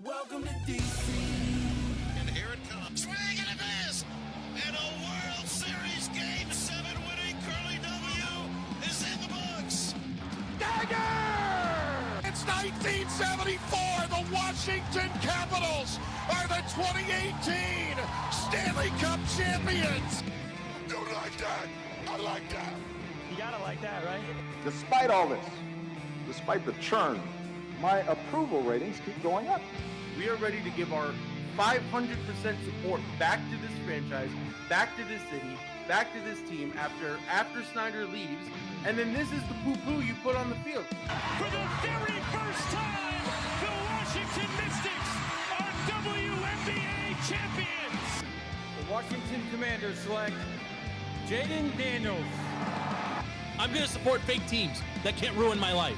Welcome to DC. And here it comes. Swing and a miss. And a World Series Game 7 winning Curly W is in the books. Dagger! It's 1974. The Washington Capitals are the 2018 Stanley Cup champions. Don't like that. I like that. You gotta like that, right? Despite all this, despite the churn, my approval ratings keep going up. We are ready to give our 500% support back to this franchise, back to this city, back to this team after Snyder leaves. And then this is the poo-poo you put on the field. For the very first time, the Washington Mystics are WNBA champions. The Washington Commanders select Jaden Daniels. I'm going to support fake teams that can't ruin my life.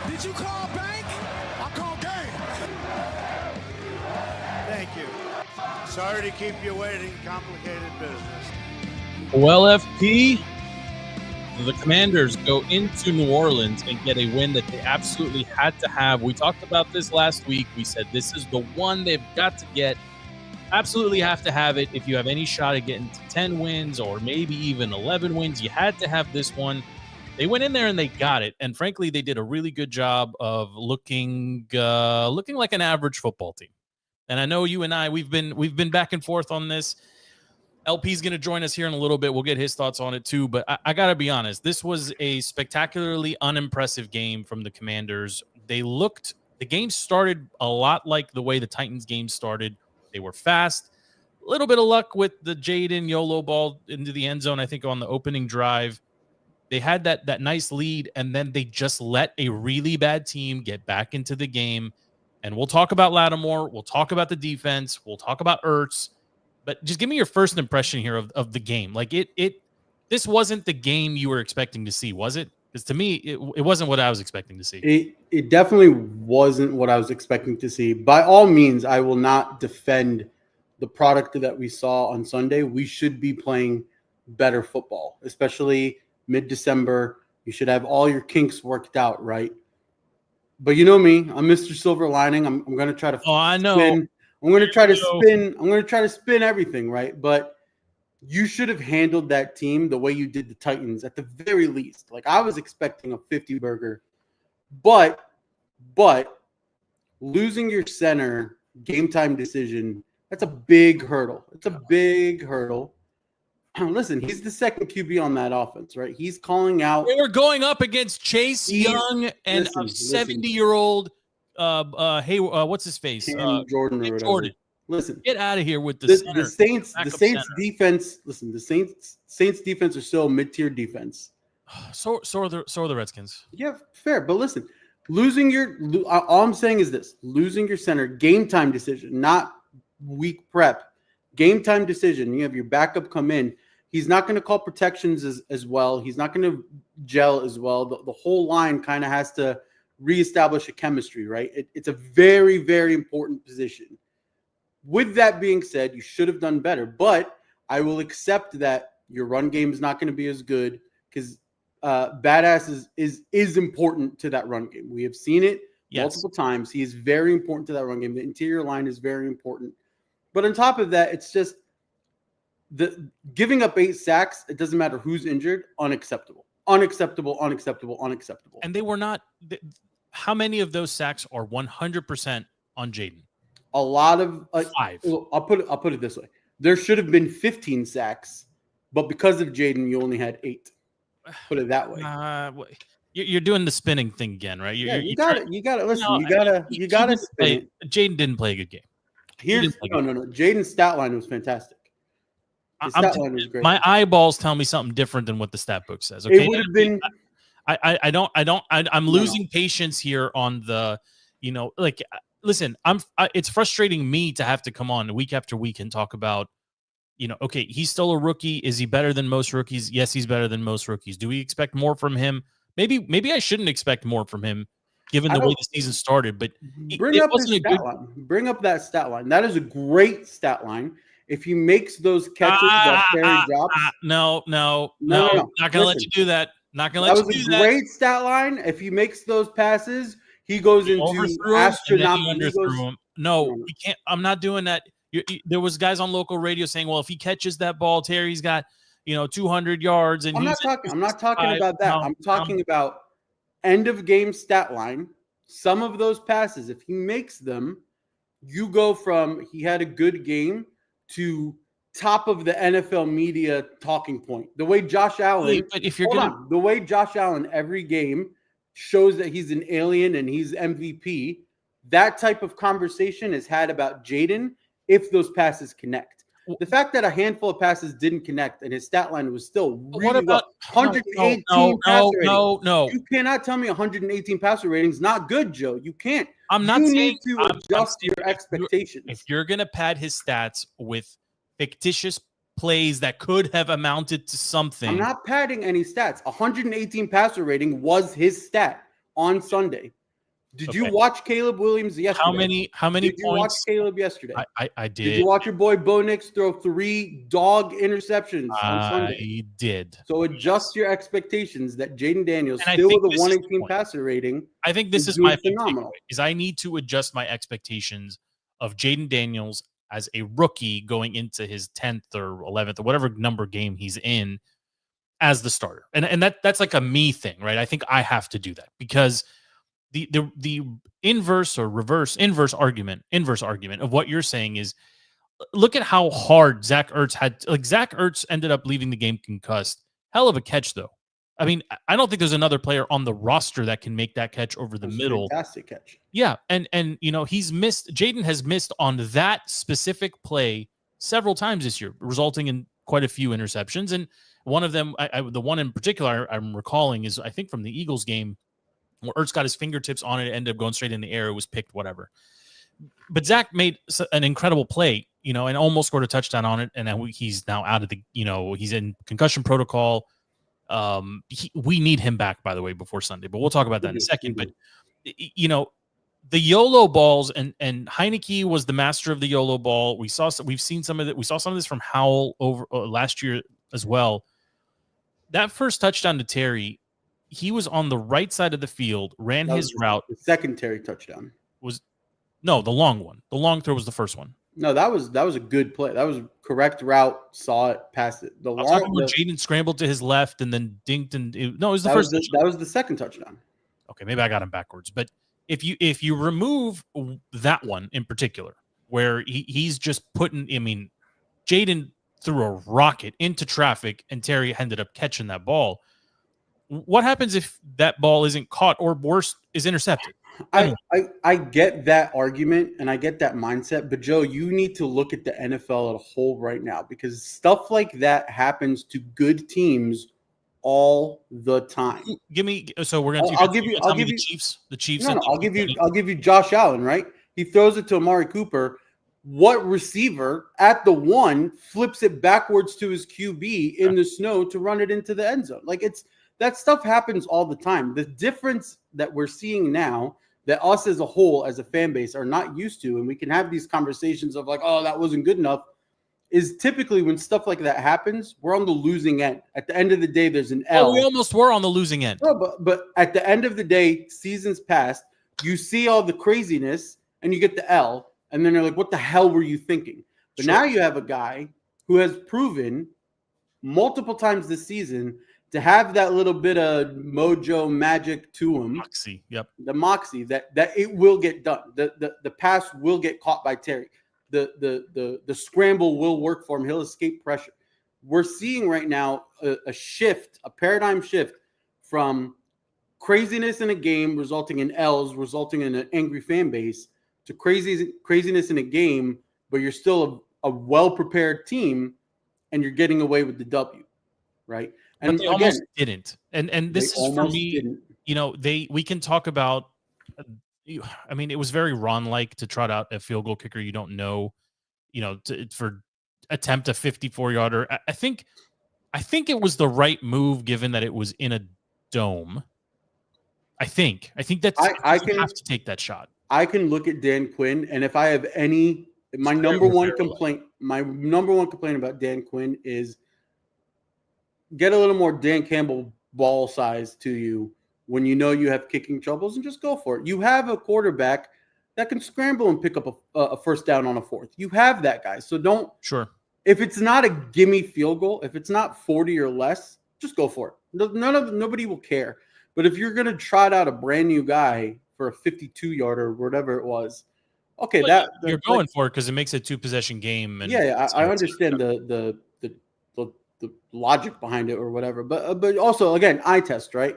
Did you call bank? I call game. Thank you. Sorry to keep you waiting. Complicated business. Well, FP, the Commanders go into New Orleans and get a win that they absolutely had to have. We talked about this last week. We said this is the one they've got to get. Absolutely have to have it. If you have any shot at getting to 10 wins or maybe even 11 wins, you had to have this one. They went in there and they got it. And frankly, they did a really good job of looking like an average football team. And I know you and I, we've been back and forth on this. LP's going to join us here in a little bit. We'll get his thoughts on it too. But I got to be honest, this was a spectacularly unimpressive game from the Commanders. The game started a lot like the way the Titans game started. They were fast. A little bit of luck with the Jaden YOLO ball into the end zone, I think, on the opening drive. They had that nice lead, and then they just let a really bad team get back into the game. And we'll talk about Lattimore. We'll talk about the defense. We'll talk about Ertz. But just give me your first impression here of the game. Like this wasn't the game you were expecting to see, was it? Because to me, it wasn't what I was expecting to see. It definitely wasn't what I was expecting to see. By all means, I will not defend the product that we saw on Sunday. We should be playing better football, especially mid-December. You should have all your kinks worked out, right? But you know me, I'm Mr. Silver Lining. I'm going to try to I know. spin. I'm going to try to spin. I'm going to try to spin everything, right? But you should have handled that team the way you did the Titans at the very least. Like, I was expecting a 50-burger. But losing your center, game time decision, that's a big hurdle. It's a big hurdle. Listen, he's the second QB on that offense, right? He's calling out. They were going up against Chase Young and a 70-year-old, what's his face? Jordan or whatever. Jordan. Listen, get out of here with the center. The Saints defense. Listen, the Saints defense are still mid-tier defense. So are the Redskins. Yeah, fair. But listen, all I'm saying is this: losing your center, game time decision, not week prep. Game time decision. You have your backup come in. He's not going to call protections as well. He's not going to gel as well. The whole line kind of has to reestablish a chemistry, right? It's a very, very important position. With that being said, you should have done better. But I will accept that your run game is not going to be as good because Badass is important to that run game. We have seen it multiple times. He is very important to that run game. The interior line is very important. But on top of that, it's just the giving up 8 sacks. It doesn't matter who's injured. Unacceptable. Unacceptable. And they were not. How many of those sacks are 100% on Jaden? A lot of 5. I'll put it this way: there should have been 15 sacks, but because of Jaden, you only had 8. Put it that way. You're doing the spinning thing again, right? You got it. Listen, you got to spin. Jaden didn't play a good game. No. Jaden's stat line was fantastic. His stat line was great. My eyeballs tell me something different than what the stat book says. Okay, it would have been. I'm losing patience here on the, listen, it's frustrating me to have to come on week after week and talk about, okay, he's still a rookie. Is he better than most rookies? Yes, he's better than most rookies. Do we expect more from him? Maybe I shouldn't expect more from him, given the way the season started. But bring up that stat line. That is a great stat line. If he makes those catches, that fairy drops. No. Not gonna let you do that. Not gonna let you do that. That was a great stat line. If he makes those passes, he goes into astronomical. No, we can't. I'm not doing that. There was guys on local radio saying, well, if he catches that ball, Terry's got, 200 yards. And I'm not talking about that. I'm talking about end of game stat line. Some of those passes, if he makes them, you go from he had a good game to top of the NFL media talking point. The way Josh Allen, but if you're the way Josh Allen every game shows that he's an alien and he's MVP, that type of conversation is had about Jaden if those passes connect. The fact that a handful of passes didn't connect and his stat line was still really what about 118 no, no. You cannot tell me 118 passer ratings not good, Joe. You can't. I'm not saying need to adjust your expectations. If you're going to pad his stats with fictitious plays that could have amounted to something. I'm not padding any stats. 118 passer rating was his stat on Sunday. Did you watch Caleb Williams yesterday? How many did points? You watch Caleb yesterday? I did. Did you watch your boy Bo Nix throw 3 dog interceptions on Sunday? I did. So adjust your expectations that Jaden Daniels still with a 118 passer rating. I think this is my phenomenal. Is I need to adjust my expectations of Jaden Daniels as a rookie going into his 10th or 11th or whatever number game he's in as the starter. And that's like a me thing, right? I think I have to do that because the inverse argument of what you're saying is look at how hard Zach Ertz had. Like Zach Ertz ended up leaving the game concussed. Hell of a catch, though. I mean, I don't think there's another player on the roster that can make that catch over the middle. Fantastic catch. Yeah, and he's missed. Jaden has missed on that specific play several times this year, resulting in quite a few interceptions. And one of them, the one in particular I'm recalling is I think from the Eagles game, where Ertz got his fingertips on it, ended up going straight in the air. It was picked, whatever. But Zach made an incredible play, and almost scored a touchdown on it. And he's now out of the, he's in concussion protocol. We need him back, by the way, before Sunday, but we'll talk about that in a second. But, the YOLO balls and Heineke was the master of the YOLO ball. We've seen some of that. We saw some of this from Howell over last year as well. That first touchdown to Terry, he was on the right side of the field, ran his route. The second Terry touchdown the long one. The long throw was the first one. No, that was a good play. That was a correct route. Saw it, passed it. I was talking about Jaden scrambled to his left and then dinked it was the first. That was the second touchdown. Okay, maybe I got him backwards. But if you remove that one in particular, where he's just putting, Jaden threw a rocket into traffic and Terry ended up catching that ball. What happens if that ball isn't caught or worse is intercepted? I get that argument and I get that mindset, but Joe, you need to look at the NFL as a whole right now because stuff like that happens to good teams all the time. So we're gonna. I'll give you the Chiefs. The Chiefs. No, I'll give you Josh Allen. Right, he throws it to Amari Cooper. What receiver at the 1 flips it backwards to his QB in the snow to run it into the end zone? Like that stuff happens all the time. The difference that we're seeing now that us as a whole, as a fan base, are not used to, and we can have these conversations of like, oh, that wasn't good enough, is typically when stuff like that happens, we're on the losing end. At the end of the day, there's an L. Oh, we almost were on the losing end. No, but at the end of the day, seasons past, you see all the craziness and you get the L, and then you're like, what the hell were you thinking? But now you have a guy who has proven multiple times this season to have that little bit of mojo magic to him. Moxie, yep. The moxie that it will get done. The pass will get caught by Terry. The scramble will work for him. He'll escape pressure. We're seeing right now a shift, a paradigm shift from craziness in a game resulting in L's, resulting in an angry fan base, to craziness in a game, but you're still a well-prepared team and you're getting away with the W, right? And but they almost didn't. And this is for me, we can talk about, it was very Ron-like to trot out a field goal kicker you don't know, for attempt a 54-yarder. I think it was the right move given that it was in a dome. I think that's I can have to take that shot. I can look at Dan Quinn, and if I have my number one complaint about Dan Quinn is get a little more Dan Campbell ball size to you when you know you have kicking troubles and just go for it. You have a quarterback that can scramble and pick up a first down on a fourth. You have that guy. So don't. Sure. If it's not a gimme field goal, if it's not 40 or less, just go for it. Nobody will care. But if you're going to trot out a brand new guy for a 52-yarder or whatever it was, okay, well, you're going for it because it makes it a 2-possession game. And I understand the logic behind it or whatever. But also, again, eye test, right?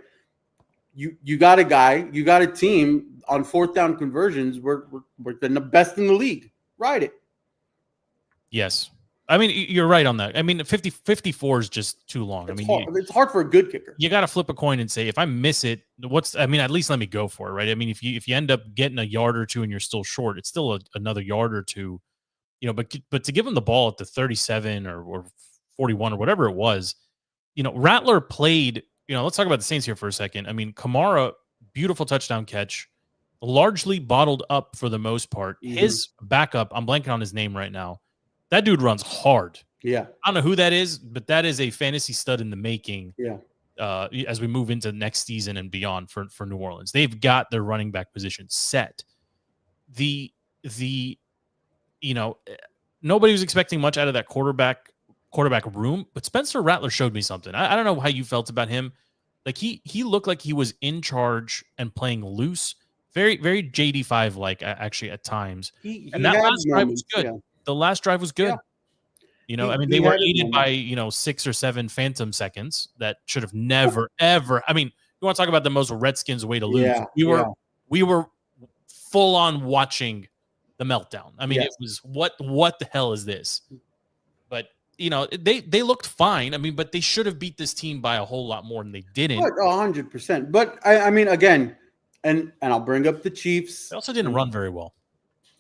You got a guy, you got a team on fourth down conversions. We're the best in the league. Ride it. Yes. I mean, you're right on that. I mean, 54 is just too long. It's hard for a good kicker. You got to flip a coin and say, if I miss it, at least let me go for it, right? I mean, if you end up getting a yard or two and you're still short, it's still another yard or two, but to give him the ball at the 37 or 41 or whatever it was, Rattler played, let's talk about the Saints here for a second. I mean, Kamara, beautiful touchdown catch, largely bottled up for the most part. Mm-hmm. His backup, I'm blanking on his name right now. That dude runs hard. Yeah. I don't know who that is, but that is a fantasy stud in the making. Yeah. As we move into next season and beyond for New Orleans, they've got their running back position set. Nobody was expecting much out of that quarterback room, but Spencer Rattler showed me something. I don't know how you felt about him. Like he looked like he was in charge and playing loose, very, very JD5 like actually at times. That last drive was good. Yeah. The last drive was good. Yeah. They were aided by 6 or 7 phantom seconds that should have never, ever. I mean, you want to talk about the most Redskins way to lose? Yeah. We were full on watching the meltdown. I mean, It was what the hell is this? But they looked fine. I mean, but they should have beat this team by a whole lot more than they didn't. 100%. But I mean, again, and I'll bring up the Chiefs. They also didn't run very well.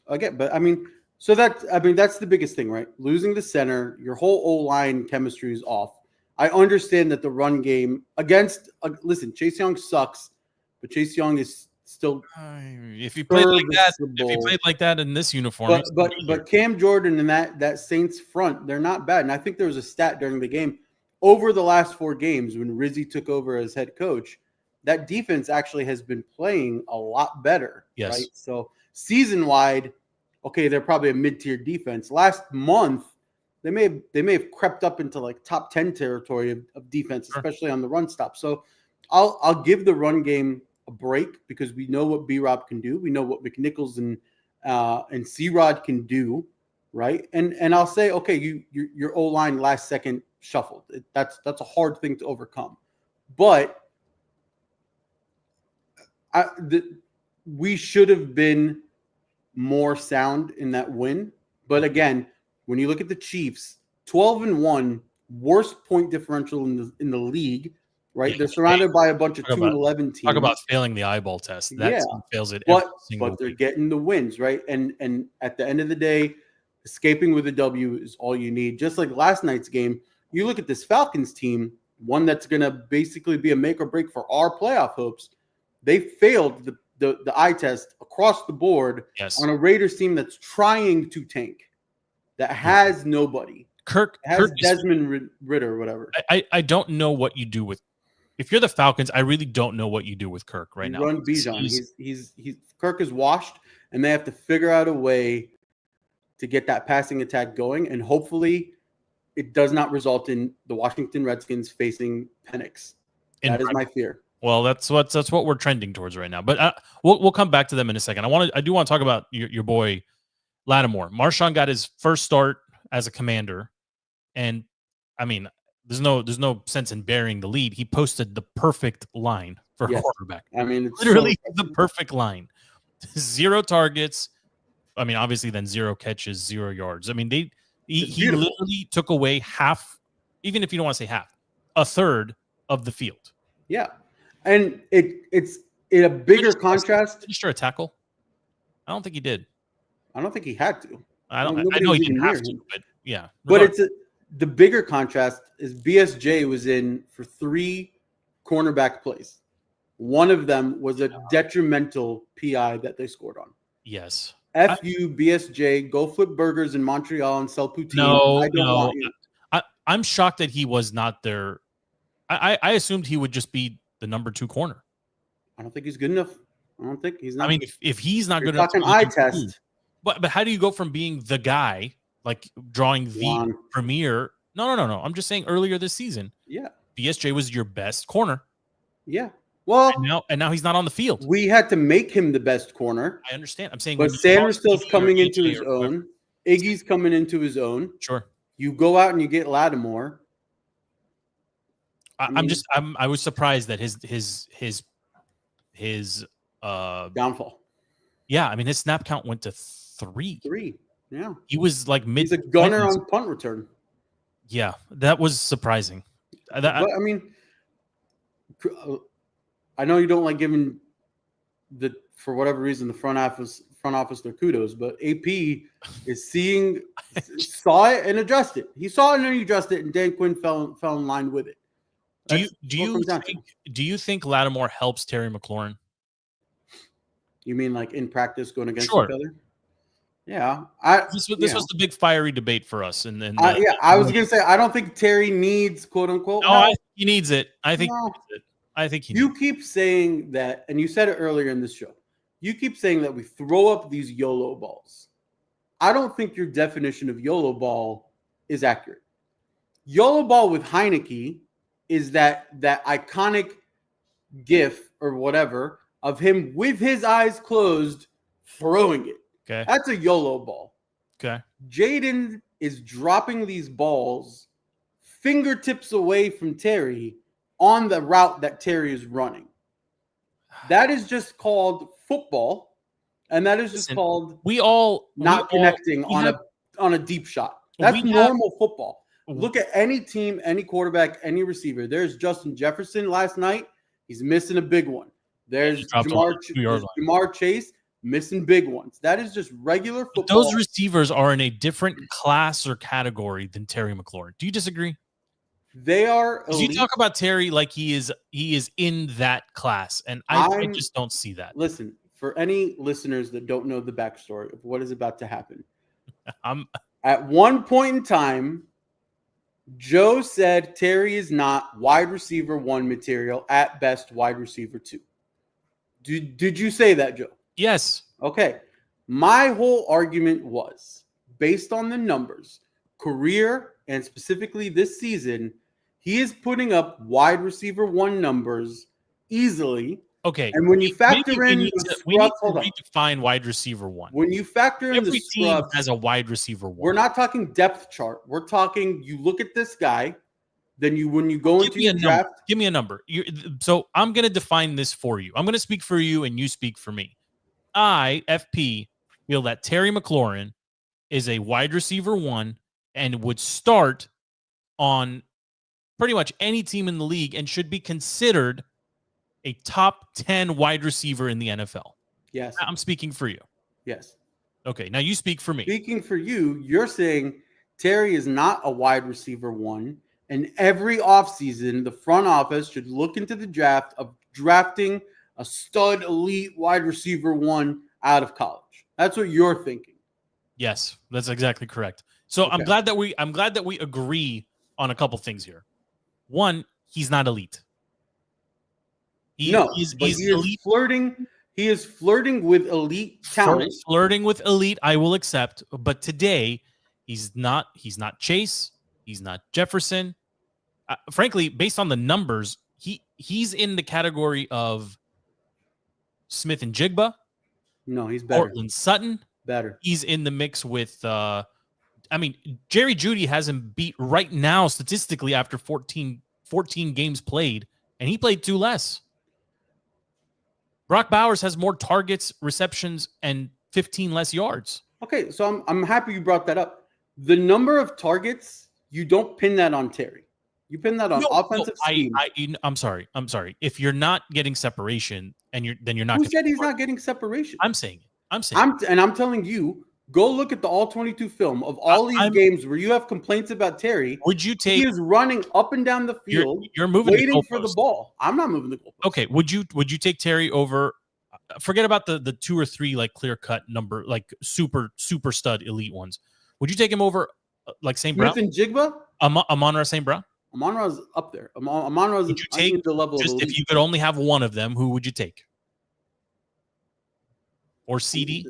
Again, but I mean. So that's the biggest thing, right? Losing the center, your whole O-line chemistry is off. I understand that the run game against listen, Chase Young sucks, but Chase Young is still. If you played like that in this uniform, but Cam Jordan and that Saints front, they're not bad. And I think there was a stat during the game over the last 4 games when Rizzi took over as head coach. That defense actually has been playing a lot better. Yes. Right. So season wide. Okay, they're probably a mid-tier defense. Last month, they may have crept up into like top 10 territory of defense, especially on the run stop. So I'll give the run game a break because we know what B-Rob can do. We know what McNichols and C-Rod can do, right? And I'll say, okay, your O-line last second shuffled. That's a hard thing to overcome. But we should have been more sound in that win. But again, when you look at the Chiefs, 12-1, worst point differential in the league, right? They're surrounded by a bunch of 2-11 teams. Talk about failing the eyeball test. That team fails it but they're week. Getting the wins, right? And at the end of the day, escaping with a W is all you need. Just like last night's game, you look at this Falcons team, one that's going to basically be a make or break for our playoff hopes. They failed the eye test across the board on a Raiders team that's trying to tank, that has nobody. Kirk Desmond Ritter or whatever. I don't know what you do with – if you're the Falcons, I really don't know what you do with Kirk right now. Run Bijan. He's Kirk is washed, and they have to figure out a way to get that passing attack going, and hopefully it does not result in the Washington Redskins facing Penix. That is my fear. Well, that's what we're trending towards right now. But we'll come back to them in a second. I do want to talk about your boy Lattimore. Marshawn got his first start as a Commander, and I mean, there's no sense in burying the lead. He posted the perfect line for a quarterback. I mean, it's literally the perfect line. 0 targets. I mean, obviously, then 0 catches, 0 yards. I mean, he literally took away half, even if you don't want to say half, a third of the field. Yeah. And it's in a bigger contrast. Did he start a tackle? I don't think he did. I don't think he had to. I know he didn't have to, but yeah. But the bigger contrast is BSJ was in for 3 cornerback plays. One of them was a detrimental PI that they scored on. Yes. FU, BSJ, go flip burgers in Montreal and sell poutine. No. I'm shocked that he was not there. I assumed he would just be the number 2 corner. I don't think he's good enough. I don't think he's not. I mean, if he's not You're good enough, talking to be eye MVP, test. but how do you go from being the guy, like drawing the Juan. premier? No. I'm just saying earlier this season, Yeah. BSJ was your best corner, Yeah. Well, and now he's not on the field. we had to make him the best corner, I understand. I'm saying, but when you Sanders talk still's to me or coming into AJ his or whoever- own. Iggy's coming into his own. Sure. You go out and you get Lattimore. I was surprised that his Downfall. yeah, I mean, his snap count went to 3. 3. Yeah. He was like mid. He's a gunner 20s. on punt return. Yeah, that was surprising. But I mean, I know you don't like giving for whatever reason the front office their kudos, but AP is saw it and addressed it. He saw it and he addressed it, and Dan Quinn fell in line with it. Do you think Lattimore helps Terry McLaurin? You mean like in practice going against Sure. each other? Yeah. This was the big fiery debate for us, and then I was gonna say I don't think Terry needs quote unquote. No, I think he needs it. I think No. he needs it. I think he You needs keep saying that, and you said it earlier in this show. You keep saying that we throw up these YOLO balls. I don't think your definition of YOLO ball is accurate. YOLO ball with Heineke is that iconic gif or whatever of him with his eyes closed throwing it. Okay. That's a YOLO ball. Okay. Jaden is dropping these balls fingertips away from Terry on the route that Terry is running. That is just called football, and that is just called not connecting on a deep shot. That's normal football. Look at any team, any quarterback, any receiver. There's Justin Jefferson last night. He's missing a big one. There's Jamar Chase missing big ones. That is just regular football. But those receivers are in a different class or category than Terry McLaurin. Do you disagree? They are elite. You talk about Terry like he is in that class, and I just don't see that. Listen, for any listeners that don't know the backstory of what is about to happen, at one point in time, Joe said Terry is not wide receiver 1 material, at best wide receiver 2. Did you say that, Joe? Yes. Okay. My whole argument was based on the numbers, career, and specifically this season, he is putting up wide receiver 1 numbers easily. Okay. And when you factor in we need to redefine wide receiver 1. When you factor in every team has a wide receiver 1. We're not talking depth chart. We're talking you look at this guy, then when you go into your draft. Give me a number. So I'm going to define this for you. I'm going to speak for you and you speak for me. I, FP, feel that Terry McLaurin is a wide receiver 1 and would start on pretty much any team in the league and should be considered a top 10 wide receiver in the NFL. Yes. I'm speaking for you. Yes. Okay, now you speak for me. Speaking for you, you're saying Terry is not a wide receiver 1, and every offseason, the front office should look into the draft of drafting a stud elite wide receiver 1 out of college. That's what you're thinking. Yes, that's exactly correct. So okay. I'm glad that we agree on a couple things here. One, he's not elite. He's elite. He is flirting with elite talent. Flirting with elite, I will accept. But today, he's not Chase. He's not Jefferson. Frankly, based on the numbers, he's in the category of Smith and Jigba. No, he's better. Cortland Sutton. Better. He's in the mix with Jerry Jeudy has him beat right now statistically after 14 games played, and he played 2 less. Brock Bowers has more targets, receptions, and 15 less yards. Okay, so I'm happy you brought that up. The number of targets, you don't pin that on Terry. You pin that on offensive scheme. I'm sorry. If you're not getting separation, then you're not. Who said he's not getting separation? I'm saying. I'm telling you, go look at the all 22 film of all these games where you have complaints about Terry. Would you take? He is running up and down the field. You're moving, waiting for the ball. I'm not moving the goalpost. Okay. Would you take Terry over? Forget about the 2 or 3 like clear cut number, like super stud elite ones. Would you take him over like St. Brown? Smith and Jigba? Amon-Ra St. Brown? Amon-Ra's up there. Amon-Ra's would you take the level just of if you could only have one of them, who would you take? or CD.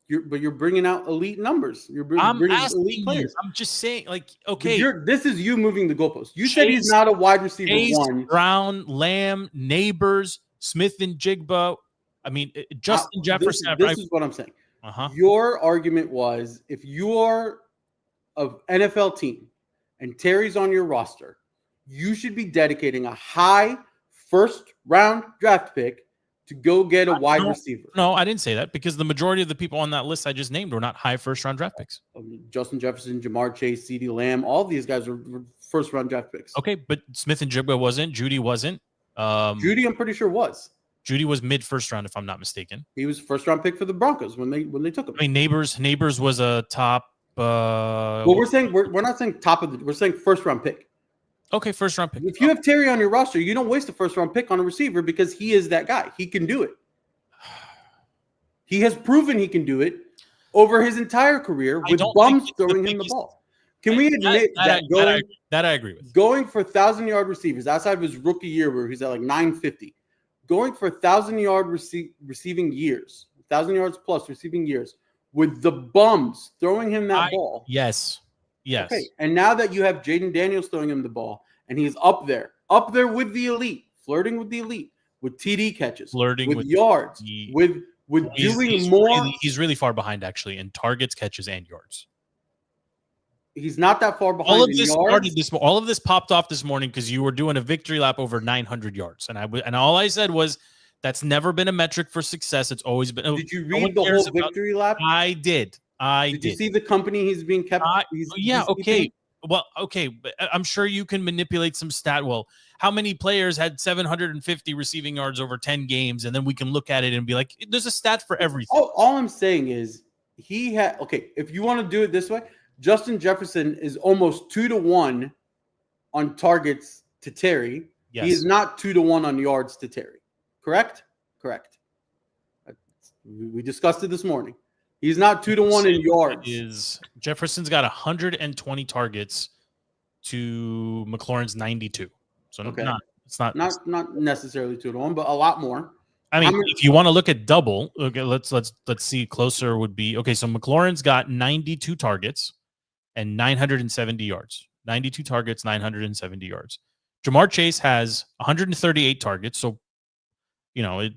You're bringing out elite numbers. You're I'm bringing asking elite you. players. I'm just saying, like, But okay. this is you moving the goalposts. You said he's not a wide receiver Chase, one. Brown, Lamb, Neighbors, Smith and Jigba. I mean, Justin Jefferson. This is what I'm saying. Your argument was if you're an NFL team and Terry's on your roster, you should be dedicating a high first-round draft pick to go get a wide receiver. No, I didn't say that because the majority of the people on that list I just named were not high first-round draft picks. Justin Jefferson, Jamar Chase, CeeDee Lamb, all these guys were first-round draft picks. Okay, but Smith and Jigba wasn't. Judy wasn't. Judy, I'm pretty sure was. Judy was mid-first round, if I'm not mistaken. He was first-round pick for the Broncos when they took him. I mean, Neighbors was a top. Well, we're not saying top of the. We're saying first-round pick. Okay, first-round pick. If you have Terry on your roster, you don't waste a first-round pick on a receiver because he is that guy. He can do it. He has proven he can do it over his entire career with bums throwing him the ball. Can we admit that I agree with? Going for 1,000-yard receivers outside of his rookie year where he's at like 950, going for 1,000-yard receiving years, 1,000 yards plus receiving years with the bums throwing him that ball. Yes. Okay. And now that you have Jaden Daniels throwing him the ball and he's up there with the elite, flirting with the elite, with TD catches, flirting with yards, with doing more. He's really far behind actually in targets, catches, and yards. He's not that far behind. All of this popped off this morning because you were doing a victory lap over 900 yards, and all I said was that's never been a metric for success. It's always been. Did you read the whole victory lap? I did. Did you see the company he's being kept? Okay. Well, okay, but I'm sure you can manipulate some stat. Well, how many players had 750 receiving yards over 10 games, and then we can look at it and be like, there's a stat for everything. All I'm saying is he had. Okay, if you want to do it this way. Justin Jefferson is almost 2-1 on targets to Terry. Yes. He is not 2-1 on yards to Terry. Correct? Correct. We discussed it this morning. He's not 2-1 in yards. Jefferson's got 120 targets to McLaurin's 92. So it's not necessarily 2-1, but a lot more. I mean, if you want to look at double, okay, let's see. Closer would be okay. So McLaurin's got 92 targets and 970 yards. 92 targets, 970 yards. Jamar Chase has 138 targets, so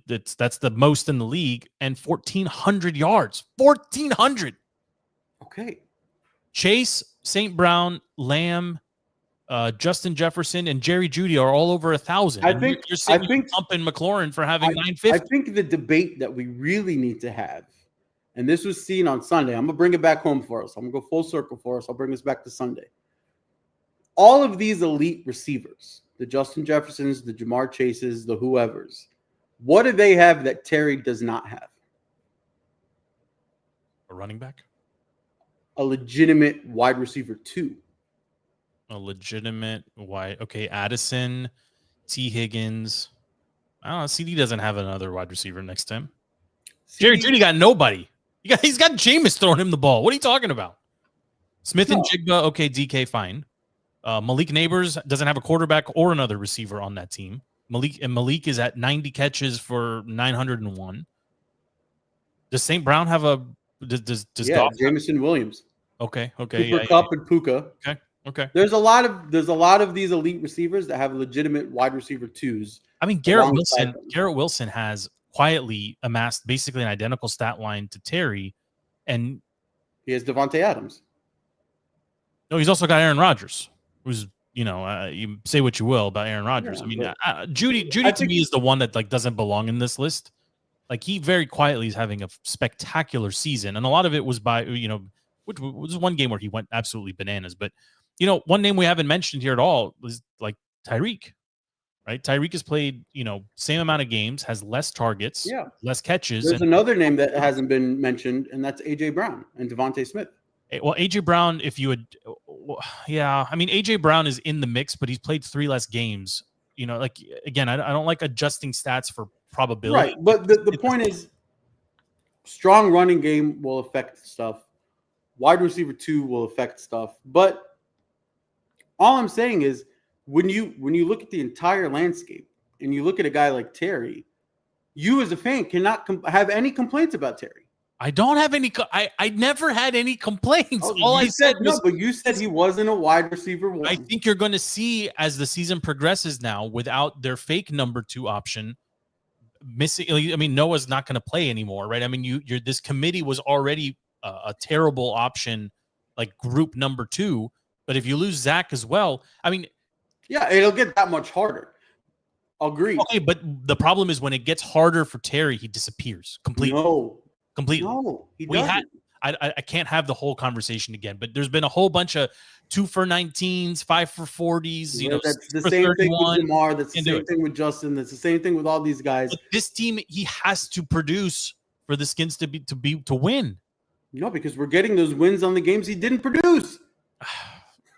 that's the most in the league, and 1,400 yards. 1,400. Okay. Chase, St. Brown, Lamb, Justin Jefferson, and Jerry Jeudy are all over 1,000. I think pumping McLaurin for having 950. I think the debate that we really need to have, and this was seen on Sunday. I'm gonna bring it back home for us. I'm gonna go full circle for us. I'll bring us back to Sunday. All of these elite receivers, the Justin Jeffersons, the Jamar Chases, the whoever's, what do they have that Terry does not have? A running back? A legitimate wide receiver 2. A legitimate wide. Okay, Addison, T. Higgins. I don't know. CD doesn't have another wide receiver next to him. Jerry Jeudy got nobody. He's got Jameis throwing him the ball. What are you talking about? Smith and Jigba, okay, DK, fine. Malik Neighbors doesn't have a quarterback or another receiver on that team. Malik is at 90 catches for 901. Does St. Brown have a? Does Jameson Williams? Okay. Cooper Kupp and Puka. Okay. There's a lot of these elite receivers that have legitimate wide receiver 2s. I mean, Garrett Wilson has quietly amassed basically an identical stat line to Terry, and he has Devontae Adams. No, he's also got Aaron Rodgers, who's you say what you will about Aaron Rodgers. I mean, Judy to me is the one that doesn't belong in this list. Like, he very quietly is having a spectacular season, and a lot of it was by which was one game where he went absolutely bananas. But one name we haven't mentioned here at all was like Tyreek. Right, Tyreek has played same amount of games, has less targets, less catches. There's another name that hasn't been mentioned, and that's AJ Brown and Devontae Smith. Well, AJ Brown, I mean, AJ Brown is in the mix, but he's played 3 less games. Again, I don't like adjusting stats for probability. Right, but the point is, strong running game will affect stuff. Wide receiver 2 will affect stuff. But all I'm saying is, when you look at the entire landscape and you look at a guy like Terry, you as a fan cannot have any complaints about Terry. I don't have any. I never had any complaints. Oh, All I you said no, was, but you said he wasn't a wide receiver one. I think you're going to see as the season progresses now, without their fake number 2 option missing. I mean, Noah's not going to play anymore, right? I mean, you're this committee was already a terrible option, like group number 2. But if you lose Zach as well, I mean, yeah, it'll get that much harder. Agree. Okay, but the problem is when it gets harder for Terry, he disappears completely. Completely. No, he doesn't. I can't have the whole conversation again, but there's been a whole bunch of 2 for 19s, 5 for 40s, you know, that's the same 31, thing with Jamar. That's the same thing with Justin. That's the same thing with all these guys. But this team, he has to produce for the Skins to win. No, because we're getting those wins on the games he didn't produce.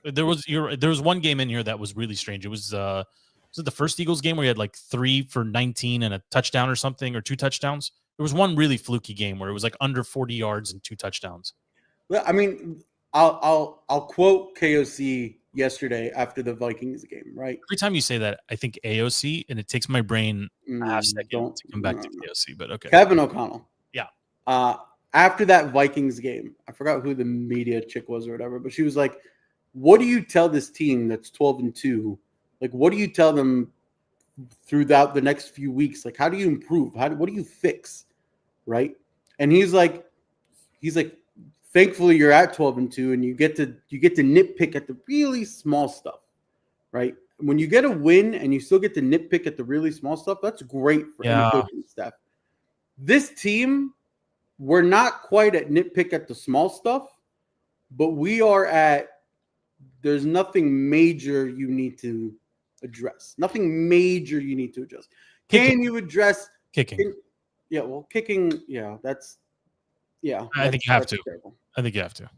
There was one game in here that was really strange. It was it the first Eagles game where he had like 3 for 19 and a touchdown or something, or 2 touchdowns? There was one really fluky game where it was like under 40 yards and 2 touchdowns. Well, I mean, I'll quote KOC yesterday after the Vikings game, right? Every time you say that, I think AOC, and it takes my brain a half second to come back to KOC, but okay. Kevin O'Connell. Yeah. After that Vikings game, I forgot who the media chick was or whatever, but she was like, what do you tell this team that's 12-2? Like, what do you tell them throughout the next few weeks? Like, how do you improve? What do you fix? Right. And he's like, thankfully you're at 12-2 and you get to nitpick at the really small stuff. Right. When you get a win and you still get to nitpick at the really small stuff, that's great for any coaching staff. This team, we're not quite at nitpick at the small stuff, but we are at, there's nothing major you need to address. Nothing major you need to address. Can you address kicking? Yeah, well, kicking, that's I think you have to. Terrible. I think you have to.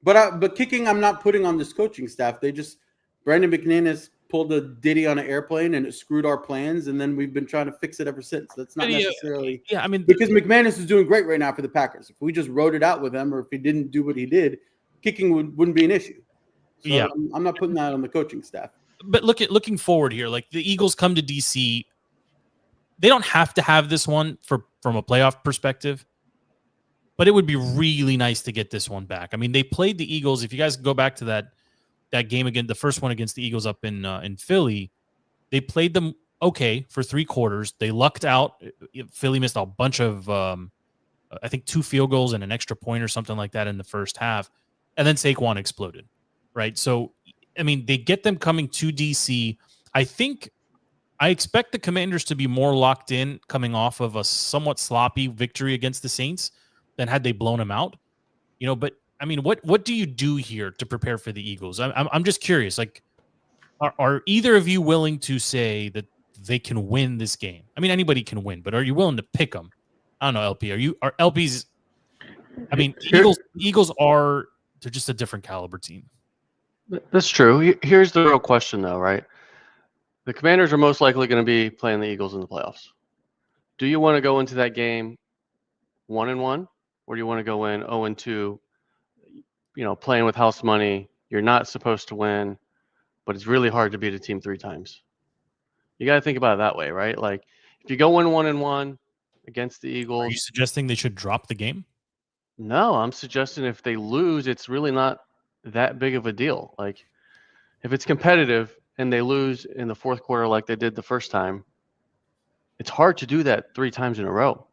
But kicking, I'm not putting on this coaching staff. Brandon McNinnis pulled a ditty on an airplane and it screwed our plans, and then we've been trying to fix it ever since. That's not necessarily. Yeah, I mean, because McManus is doing great right now for the Packers. If we just wrote it out with him, or if he didn't do what he did, kicking wouldn't be an issue. So I'm not putting that on the coaching staff. But looking forward here, like the Eagles come to DC, they don't have to have this one from a playoff perspective, but it would be really nice to get this one back. I mean, they played the Eagles. If you guys go back to that game again, the first one against the Eagles up in Philly, they played them okay for 3 quarters. They lucked out. Philly missed a bunch of, I think 2 field goals and an extra point or something like that in the first half, and then Saquon exploded. Right. So, I mean, they get them coming to DC. I expect the Commanders to be more locked in coming off of a somewhat sloppy victory against the Saints than had they blown them out. You know, but I mean, what do you do here to prepare for the Eagles? I'm just curious. Like, are either of you willing to say that they can win this game? I mean, anybody can win, but are you willing to pick them? I don't know, LP. Are LPs? I mean, Eagles are, they're just a different caliber team. That's true. Here's the real question, though, right? The Commanders are most likely going to be playing the Eagles in the playoffs. Do you want to go into that game 1-1, or do you want to go in 0-2? You know, playing with house money. You're not supposed to win, but it's really hard to beat a team 3 times. You got to think about it that way, right? Like, if you go in 1-1 against the Eagles, are you suggesting they should drop the game? No, I'm suggesting if they lose, it's really not that big of a deal. Like, if it's competitive and they lose in the 4th quarter like they did the first time, it's hard to do that 3 times in a row.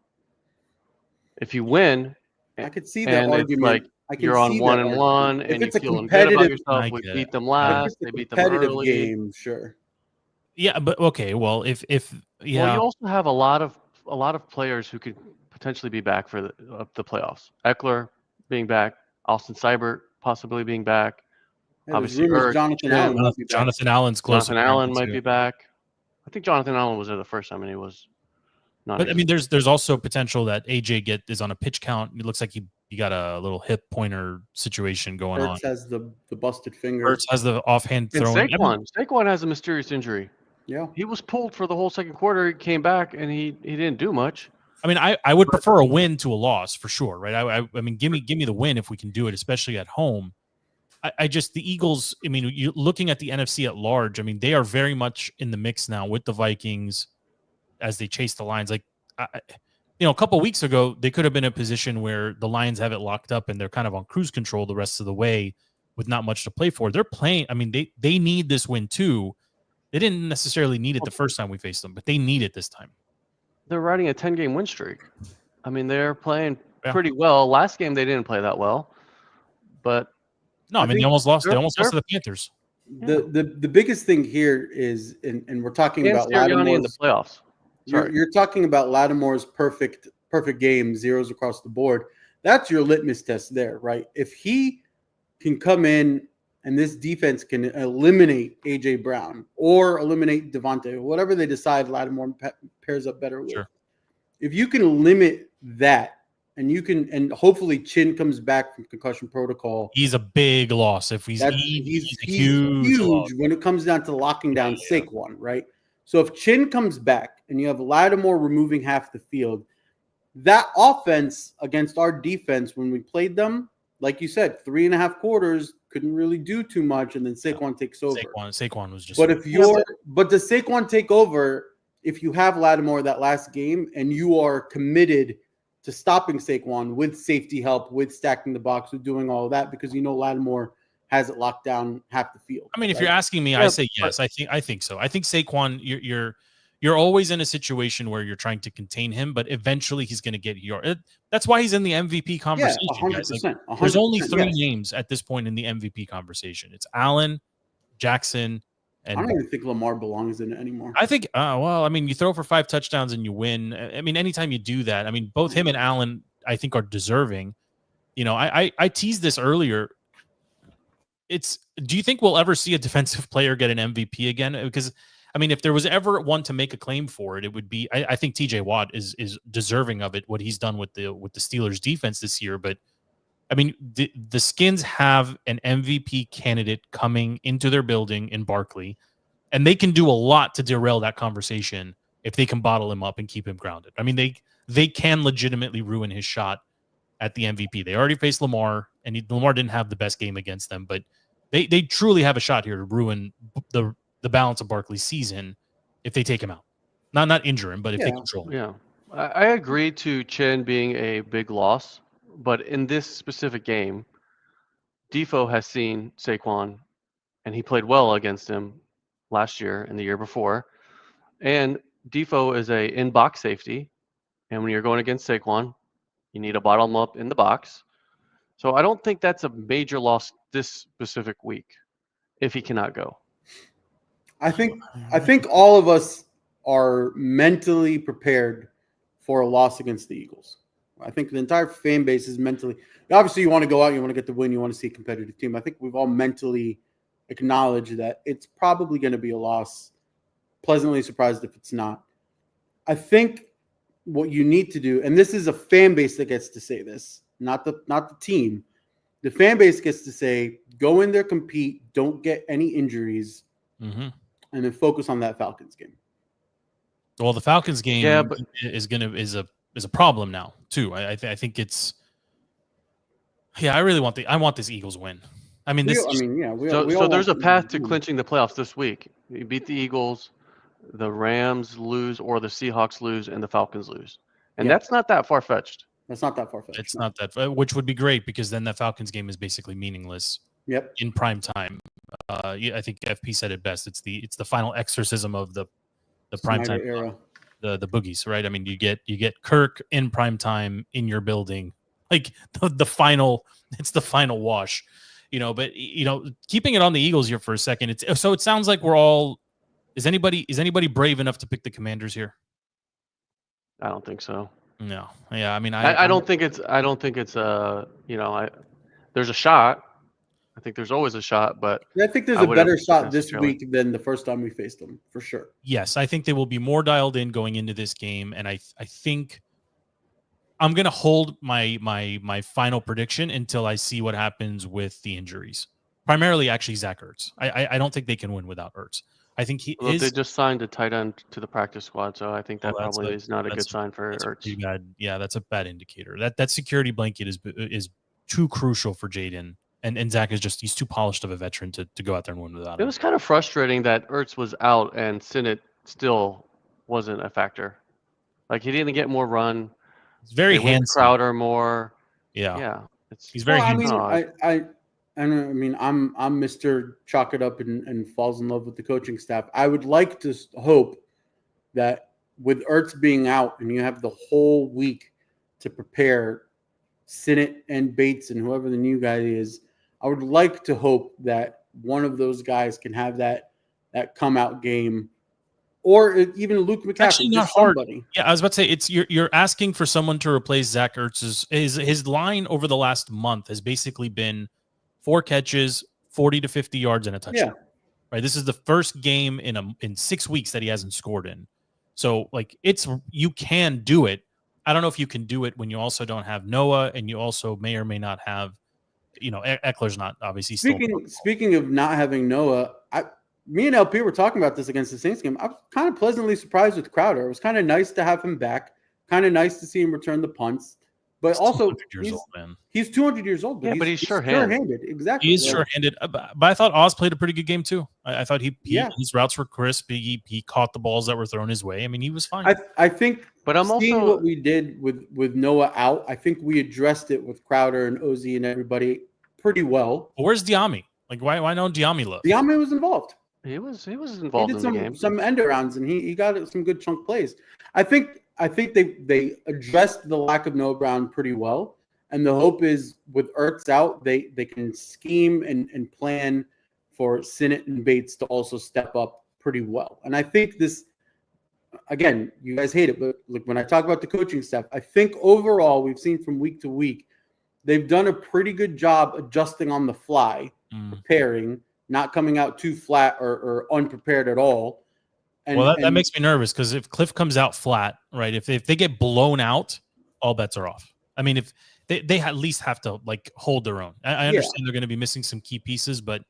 If you win, I could see that argument. Like, you're on 1-1 and you're feeling good about yourself. We beat them last. They beat them early. Game, sure. Yeah, but okay. Well, if well, you also have a lot of players who could potentially be back for the playoffs. Eckler being back, Austin Seibert possibly being back. Yeah, obviously, Jonathan Allen's close. Jonathan Allen might be back. I think Jonathan Allen was there the first time and he was not. But I mean, there's also potential that AJ is on a pitch count. It looks like he got a little hip pointer situation going on. Hurts has the busted finger. Hurts has the offhand throwing. Saquon has a mysterious injury. Yeah, he was pulled for the whole 2nd quarter. He came back and he didn't do much. I mean, I would prefer a win to a loss for sure, right? I mean, give me the win if we can do it, especially at home. I just, the Eagles, I mean, you're looking at the NFC at large. I mean, they are very much in the mix now with the Vikings as they chase the Lions. Like, a couple weeks ago, they could have been in a position where the Lions have it locked up and they're kind of on cruise control the rest of the way with not much to play for. They're playing. I mean, they need this win too. They didn't necessarily need it the first time we faced them, but they need it this time. They're riding a 10-game win streak. I mean, they're playing Yeah. pretty well. Last game they didn't play that well, but no, I mean they almost lost. They almost lost to the Panthers. The biggest thing here is, and we're talking about Sirianni in the playoffs. You're talking about Lattimore's perfect game, zeros across the board. That's your litmus test there, right? If he can come in and this defense can eliminate AJ Brown or eliminate Devontae, whatever they decide Lattimore pairs up better with. Sure. If you can limit that, and hopefully Chin comes back from concussion protocol. He's a big loss. If he's huge when it comes down to locking down Saquon, right? So if Chin comes back and you have Lattimore removing half the field, that offense against our defense when we played them, like you said, 3.5 quarters couldn't really do too much, and then Saquon takes over. Saquon was just. But but does Saquon take over if you have Lattimore that last game and you are committed to stopping Saquon with safety help, with stacking the box, with doing all of that, because Lattimore has it locked down half the field. I mean, if you're asking me, I say yes. I think so. I think Saquon, you're always in a situation where you're trying to contain him, but eventually he's going to get that's why he's in the MVP conversation. Yeah, 100%, guys. 100%, there's only 3 names at this point in the MVP conversation. It's Allen, Jackson, and I don't even think Lamar belongs in it anymore. I think, you throw for 5 touchdowns and you win. I mean, anytime you do that, I mean, both him and Allen, I think, are deserving. I teased this earlier. Do you think we'll ever see a defensive player get an MVP again? Because, I mean, if there was ever one to make a claim for it, it would be, I think TJ Watt is deserving of it, what he's done with the Steelers defense this year. But I mean, the Skins have an MVP candidate coming into their building in Barkley, and they can do a lot to derail that conversation if they can bottle him up and keep him grounded. I mean, they can legitimately ruin his shot at the MVP. They already faced Lamar, and Lamar didn't have the best game against them, but they truly have a shot here to ruin the balance of Barkley's season if they take him out. Not injure him, but if they control him. Yeah, I agree to Chin being a big loss. But in this specific game, Defoe has seen Saquon, and he played well against him last year and the year before. And Defoe is a in-box safety, and when you're going against Saquon, you need to bottle him up in the box. So I don't think that's a major loss this specific week if he cannot go. I think all of us are mentally prepared for a loss against the Eagles. I think the entire fan base is mentally. Obviously, you want to go out, you want to get the win, you want to see a competitive team. I think we've all mentally acknowledged that it's probably going to be a loss. Pleasantly surprised if it's not. I think what you need to do, and this is a fan base that gets to say this, not the team. The fan base gets to say, go in there, compete, don't get any injuries, and then focus on that Falcons game. Well, the Falcons game is a problem now too. I think it's. Yeah, I want this Eagles win. I mean, so there's a path to clinching the playoffs this week. You beat the Eagles, the Rams lose, or the Seahawks lose, and the Falcons lose, and that's not that far fetched. That's not that far fetched. It's not that, which would be great because then the Falcons game is basically meaningless. Yep. In prime time, I think FP said it best. It's the final exorcism of the prime time era, the boogies, right? I mean, you get Kirk in prime time in your building, like the final. It's the final wash, But keeping it on the Eagles here for a second. It sounds like we're all. Is anybody brave enough to pick the Commanders here? I don't think so. No. Yeah. I mean, I don't think it's. There's a shot. I think there's always a shot, but I think there's a better shot this week than the first time we faced them, for sure. Yes, I think they will be more dialed in going into this game, and I think I'm going to hold my final prediction until I see what happens with the injuries. Primarily, actually, Zach Ertz. I don't think they can win without Ertz. I think they just signed a tight end to the practice squad, so I think that probably is not a good sign for Ertz. Yeah, that's a bad indicator. That security blanket is too crucial for Jaden. And Zach he's too polished of a veteran to go out there and win without him. It was kind of frustrating that Ertz was out and Sinnott still wasn't a factor. Like he didn't get more run. He's very They went handsy. Crowder more. Yeah. Yeah. He's very Well, I handsy. mean, I mean, I'm Mr. Chalk it up and falls in love with the coaching staff. I would like to hope that with Ertz being out and you have the whole week to prepare Sinnott and Bates and whoever the new guy is, I would like to hope that one of those guys can have that come out game, or even Luke McCaffrey. Actually, not just hard. somebody. Yeah, I was about to say it's you're asking for someone to replace Zach Ertz's. His line over the last month has basically been 4 catches, 40 to 50 yards, and a touchdown. Yeah. Right. This is the first game in 6 weeks that he hasn't scored in. So like you can do it. I don't know if you can do it when you also don't have Noah and you also may or may not have, Eckler's not obviously Speaking of not having Noah, me and LP were talking about this against the Saints game. I was kind of pleasantly surprised with Crowder. It was kind of nice to have him back. Kind of nice to see him return the punts. But he's also, 200 years old, man. He's 200 years old. But he's sure-handed. Exactly. He is sure-handed. But I thought Oz played a pretty good game too. I thought his routes were crisp. He caught the balls that were thrown his way. I mean, he was fine. I think. But I'm seeing also what we did with Noah out. I think we addressed it with Crowder and Ozzy and everybody pretty well. But where's Diami? Like, why no Diami love? Diami was involved. He was involved in the game. Some end arounds, and he got some good chunk plays. I think they addressed the lack of Noah Brown pretty well. And the hope is with Ertz out, they can scheme and plan for Sinnott and Bates to also step up pretty well. And I think this, again, you guys hate it, but look, when I talk about the coaching staff, I think overall we've seen from week to week, they've done a pretty good job adjusting on the fly, preparing, not coming out too flat or unprepared at all. And, that makes me nervous because if Cliff comes out flat, right, if they get blown out, all bets are off. I mean, if they at least have to like hold their own. I understand they're going to be missing some key pieces, but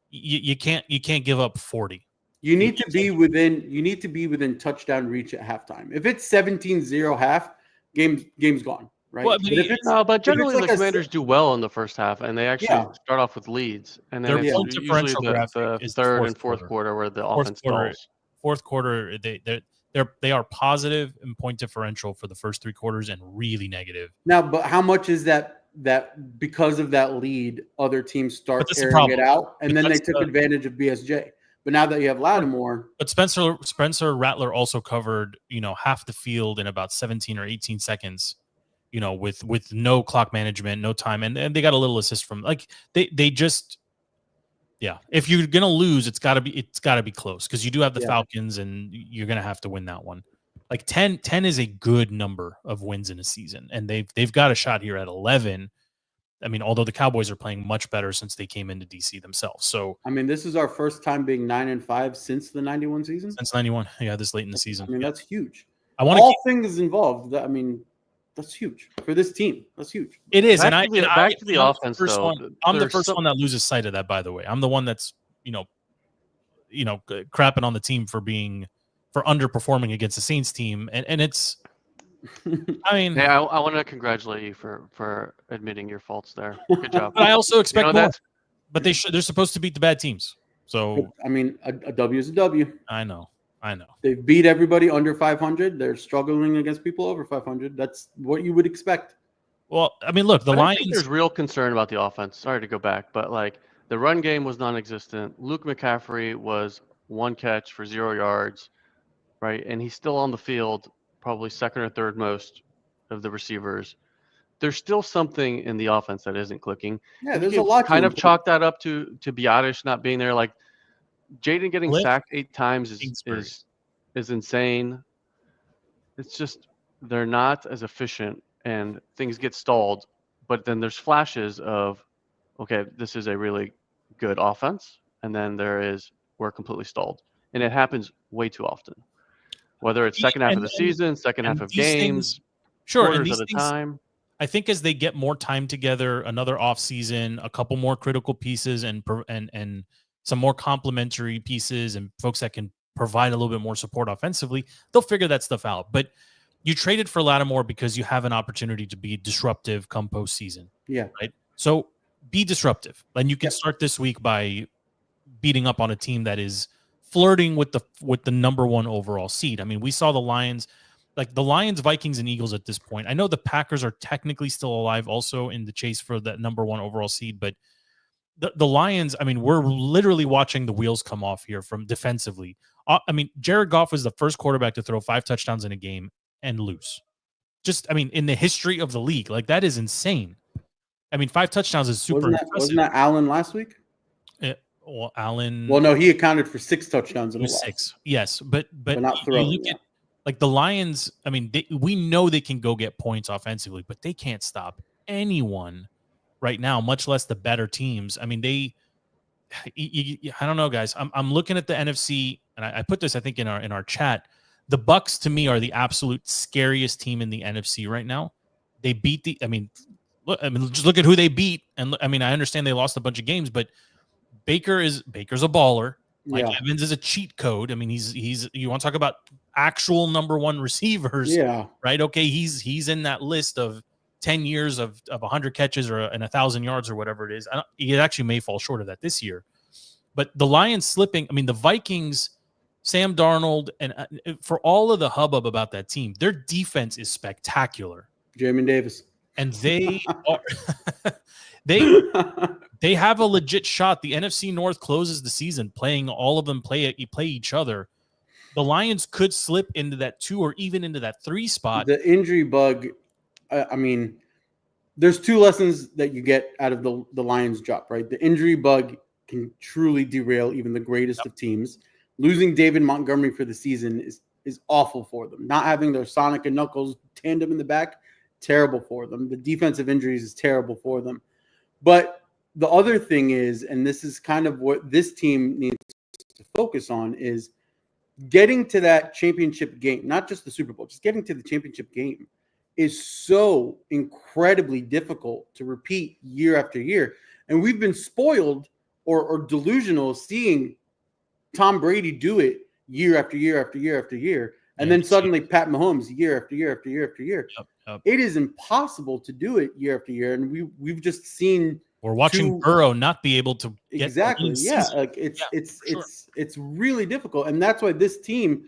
you can't give up 40. You need to be within touchdown reach at halftime. If it's 17-0 half, game's gone, right? Well, but generally the Commanders do well in the first half, and they actually start off with leads, and then their it's usually the third and fourth quarter where the offense stalls. Fourth quarter, they are positive in point differential for the first 3 quarters and really negative. Now, but how much is that because of that lead, other teams start airing it out, and then they took advantage of BSJ. But now that you have Lattimore, but Spencer Rattler also covered half the field in about 17 or 18 seconds, with no clock management, no time, and they got a little assist from they just. Yeah, if you're gonna lose, it's gotta be close because you do have the Falcons, and you're gonna have to win that one. Like 10 is a good number of wins in a season, and they've got a shot here at 11. I mean, although the Cowboys are playing much better since they came into DC themselves. So I mean, this is our first time being 9-5 since the 91 season. Since 91, yeah, this late in the season. I mean, that's huge. All things involved. I mean, that's huge for this team. That's huge. It is. Back to the offense, though. I'm the first one that loses sight of that, by the way. I'm the one that's, crapping on the team for underperforming against the Saints team. And it's, I mean, hey, I want to congratulate you for admitting your faults there. Good job. But I also expect more. But they're supposed to beat the bad teams. So, I mean, a W is a W. I know. They beat everybody under 500. They're struggling against people over 500. That's what you would expect. Well, I mean, look, the Lions. I think there's real concern about the offense. Sorry to go back, but the run game was non-existent. Luke McCaffrey was 1 catch for 0 yards, right? And he's still on the field, probably second or third most of the receivers. There's still something in the offense that isn't clicking. Yeah, there's a lot. Kind of chalk that up to Biotish not being there. Like Jaden getting sacked 8 times is insane. It's just they're not as efficient and things get stalled. But then there's flashes of, okay, this is a really good offense, and then we're completely stalled, and it happens way too often. Whether it's second half of the season, second half of games, quarters at a time. I think as they get more time together, another off season, a couple more critical pieces, and some more complementary pieces, and folks that can provide a little bit more support offensively, they'll figure that stuff out. But you traded for Lattimore because you have an opportunity to be disruptive come postseason. Yeah. Right. So be disruptive, and you can start this week by beating up on a team that is flirting with the number 1 overall seed. I mean, we saw the Lions. like the Lions, Vikings, and Eagles at this point. I know the Packers are technically still alive, also in the chase for that number 1 overall seed, but the Lions, I mean, we're literally watching the wheels come off here from defensively. I mean, Jared Goff was the first quarterback to throw 5 touchdowns in a game and lose. Just, I mean, in the history of the league, like that is insane. I mean, 5 touchdowns is super impressive. Wasn't that Allen last week? Well, Allen. Well, no, he accounted for 6 touchdowns in a loss. 6, yes, but not you throwing. look at like the Lions. I mean, we know they can go get points offensively, but they can't stop anyone right now, much less the better teams. I mean, I don't know, guys. I'm looking at the NFC, and I put this, I think, in our chat. The Bucks to me are the absolute scariest team in the NFC right now. They beat just look at who they beat, and I mean, I understand they lost a bunch of games, but Baker's a baller. Mike Evans is a cheat code. I mean, he's you want to talk about actual number 1 receivers, right? Okay, he's in that list of 10 years of 100 catches and 1,000 yards or whatever it is. He actually may fall short of that this year. But the Lions slipping, I mean, the Vikings, Sam Darnold, and for all of the hubbub about that team, their defense is spectacular. Jamin Davis. And they are they have a legit shot. The NFC North closes the season playing all of them play each other. The Lions could slip into that 2 or even into that 3 spot. The injury bug, I mean, there's 2 lessons that you get out of the Lions job, right? The injury bug can truly derail even the greatest of teams. Losing David Montgomery for the season is awful for them. Not having their Sonic and Knuckles tandem in the back, terrible for them. The defensive injuries is terrible for them. But the other thing is, and this is kind of what this team needs to focus on, is getting to that championship game, not just the Super Bowl, just getting to the championship game is so incredibly difficult to repeat year after year. And we've been spoiled or delusional seeing Tom Brady do it year after year after year after year. And then suddenly Pat Mahomes year after year after year after year. It is impossible to do it year after year. And we've just seen we're watching Burrow not be able to get exactly. Yeah. Like it's really difficult. And that's why this team,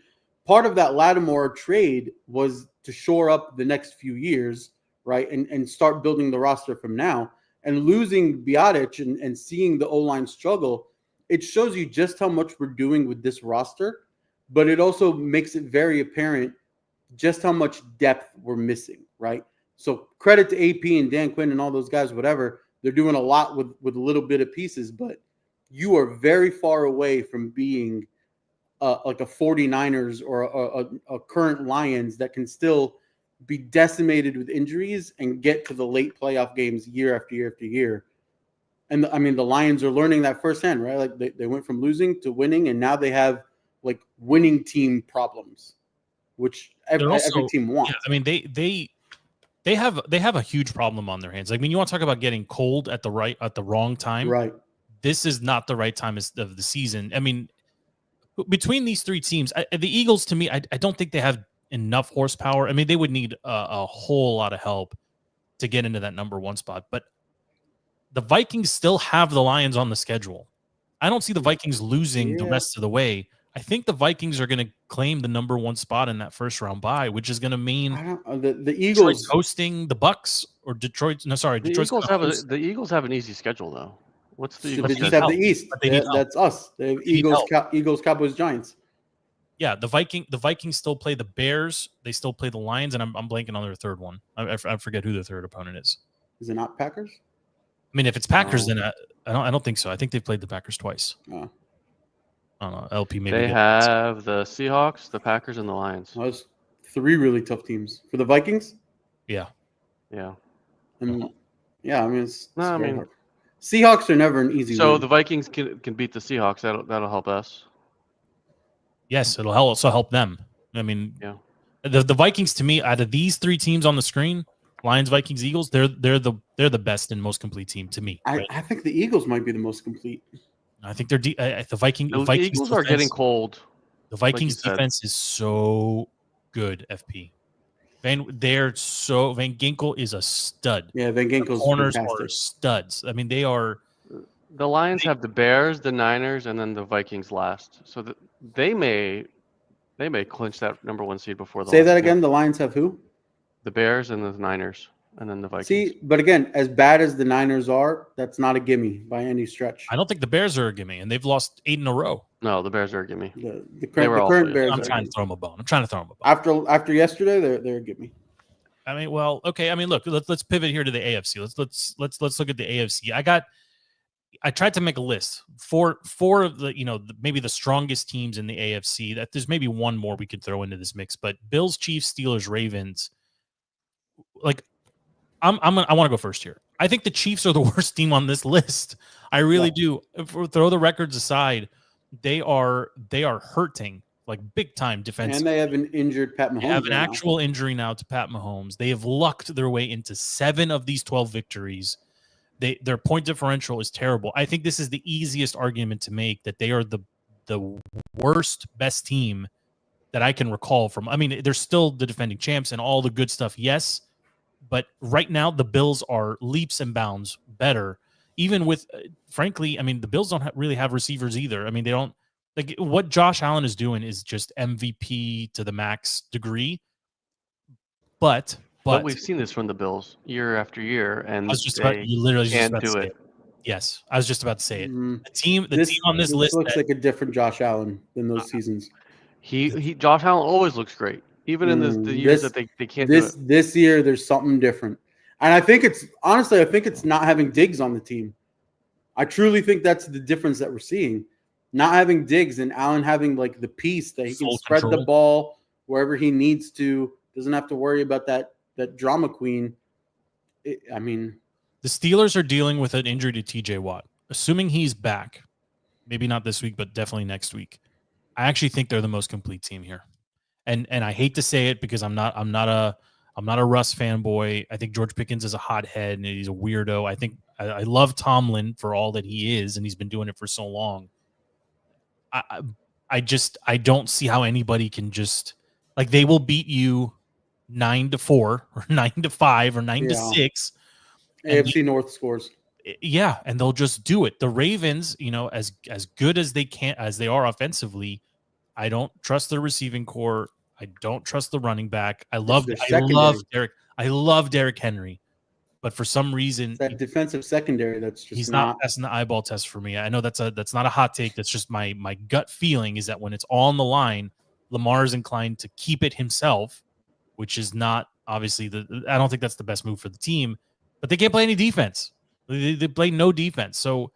part of that Lattimore trade was to shore up the next few years, right? And start building the roster from now. And losing Biotic and seeing the O-line struggle, it shows you just how much we're doing with this roster, but it also makes it very apparent just how much depth we're missing, right? So credit to AP and Dan Quinn and all those guys, whatever. They're doing a lot with a little bit of pieces, but you are very far away from being like a 49ers or a current Lions that can still be decimated with injuries and get to the late playoff games year after year after year. And I mean, the Lions are learning that firsthand, right? Like they went from losing to winning, and now they have like winning team problems, which every team wants. Yeah, I mean, they have a huge problem on their hands. Like, I mean, you want to talk about getting cold at the wrong time, right? This is not the right time of the season. I mean, between these 3 teams, the Eagles, to me, I don't think they have enough horsepower. I mean, they would need a whole lot of help to get into that number 1 spot. But the Vikings still have the Lions on the schedule. I don't see the Vikings losing the rest of the way. I think the Vikings are going to claim the number 1 spot in that first round bye, which is going to mean the Eagles hosting the Bucks or Detroit. No, sorry, the Eagles have an easy schedule though. What's the Eagles? They just have the East. That's us. They have Eagles, Cowboys, Giants. Yeah, the Vikings still play the Bears. They still play the Lions, and I'm blanking on their third one. I forget who the third opponent is. Is it not Packers? I mean, if it's Packers, then I don't think so. I think they've played the Packers twice. Oh. I don't know. LP maybe. They have the Seahawks, the Packers, and the Lions. Those 3 really tough teams for the Vikings. Yeah. Yeah. I mean, it's very hard. Seahawks are never an easy. So win. the Vikings can beat the Seahawks. That'll help us. Yes, it'll also help them. I mean, yeah. The Vikings, to me, out of these 3 teams on the screen, Lions, Vikings, Eagles, they're the best and most complete team to me. Right? I think the Eagles might be the most complete. I think they're the Vikings. The Eagles are getting cold. The Vikings defense is so good. FP Van Ginkel is a stud. Yeah, Van Ginkel's corners fantastic. are studs. I mean, they are. The Lions have the Bears, the Niners, and then the Vikings last. So they may They may clinch that number 1 seed before the Say last that game. again. The Lions have who? The Bears and the Niners, and then the Vikings. See, but again, as bad as the Niners are, that's not a gimme by any stretch. I don't think the Bears are a gimme, and they've lost 8 in a row. No, the Bears are a gimme. The They were current awful, Bears. I'm are trying a to throw them a bone. I'm trying to throw them a bone. After yesterday, they're a gimme. I mean, well, okay. I mean, look, let's pivot here to the AFC. Let's look at the AFC. I tried to make a list for of the, maybe the strongest teams in the AFC. That there's maybe one more we could throw into this mix, but Bills, Chiefs, Steelers, Ravens. Like, I want to go first here. I think the Chiefs are the worst team on this list. I really do. Throw the records aside, they are hurting like big time defense. And they have an injured Pat Mahomes. They have an actual injury now to Pat Mahomes. They have lucked their way into 7 of these 12 victories. Their point differential is terrible. I think this is the easiest argument to make that they are the worst, best team that I can recall from. I mean, they're still the defending champs and all the good stuff, yes. But right now, the Bills are leaps and bounds better. Even with, frankly, I mean, the Bills don't really have receivers either. I mean, they don't. Like, what Josh Allen is doing is just MVP to the max degree. But we've seen this from the Bills year after year, and I was just about, you literally just can't about to do say it. it. Yes, I was just about to say it. The team on this list looks like a different Josh Allen than those seasons. Josh Allen always looks great, even in the years that they can't do it. This year, there's something different, and I think it's not having Diggs on the team. I truly think that's the difference that we're seeing. Not having Diggs and Allen having like the piece that he can spread the ball wherever he needs to. Doesn't have to worry about that drama queen. I mean, the Steelers are dealing with an injury to TJ Watt. Assuming he's back, maybe not this week, but definitely next week. I actually think they're the most complete team here. And I hate to say it because I'm not a Russ fanboy. I think George Pickens is a hothead and he's a weirdo. I think I love Tomlin for all that he is, and he's been doing it for so long. I don't see how anybody can just, like, they will beat you 9-4 or 9-5 or 9-6. AFC North scores. Yeah, and they'll just do it. The Ravens, as good as they are offensively, I don't trust their receiving core. I don't trust the running back. I love Derrick Henry, but for some reason, it's that defensive secondary that's just he's not passing the eyeball test for me. I know that's not a hot take. That's just my gut feeling is that when it's all on the line, Lamar is inclined to keep it himself, which is not obviously I don't think that's the best move for the team. But they can't play any defense. They play no defense. So,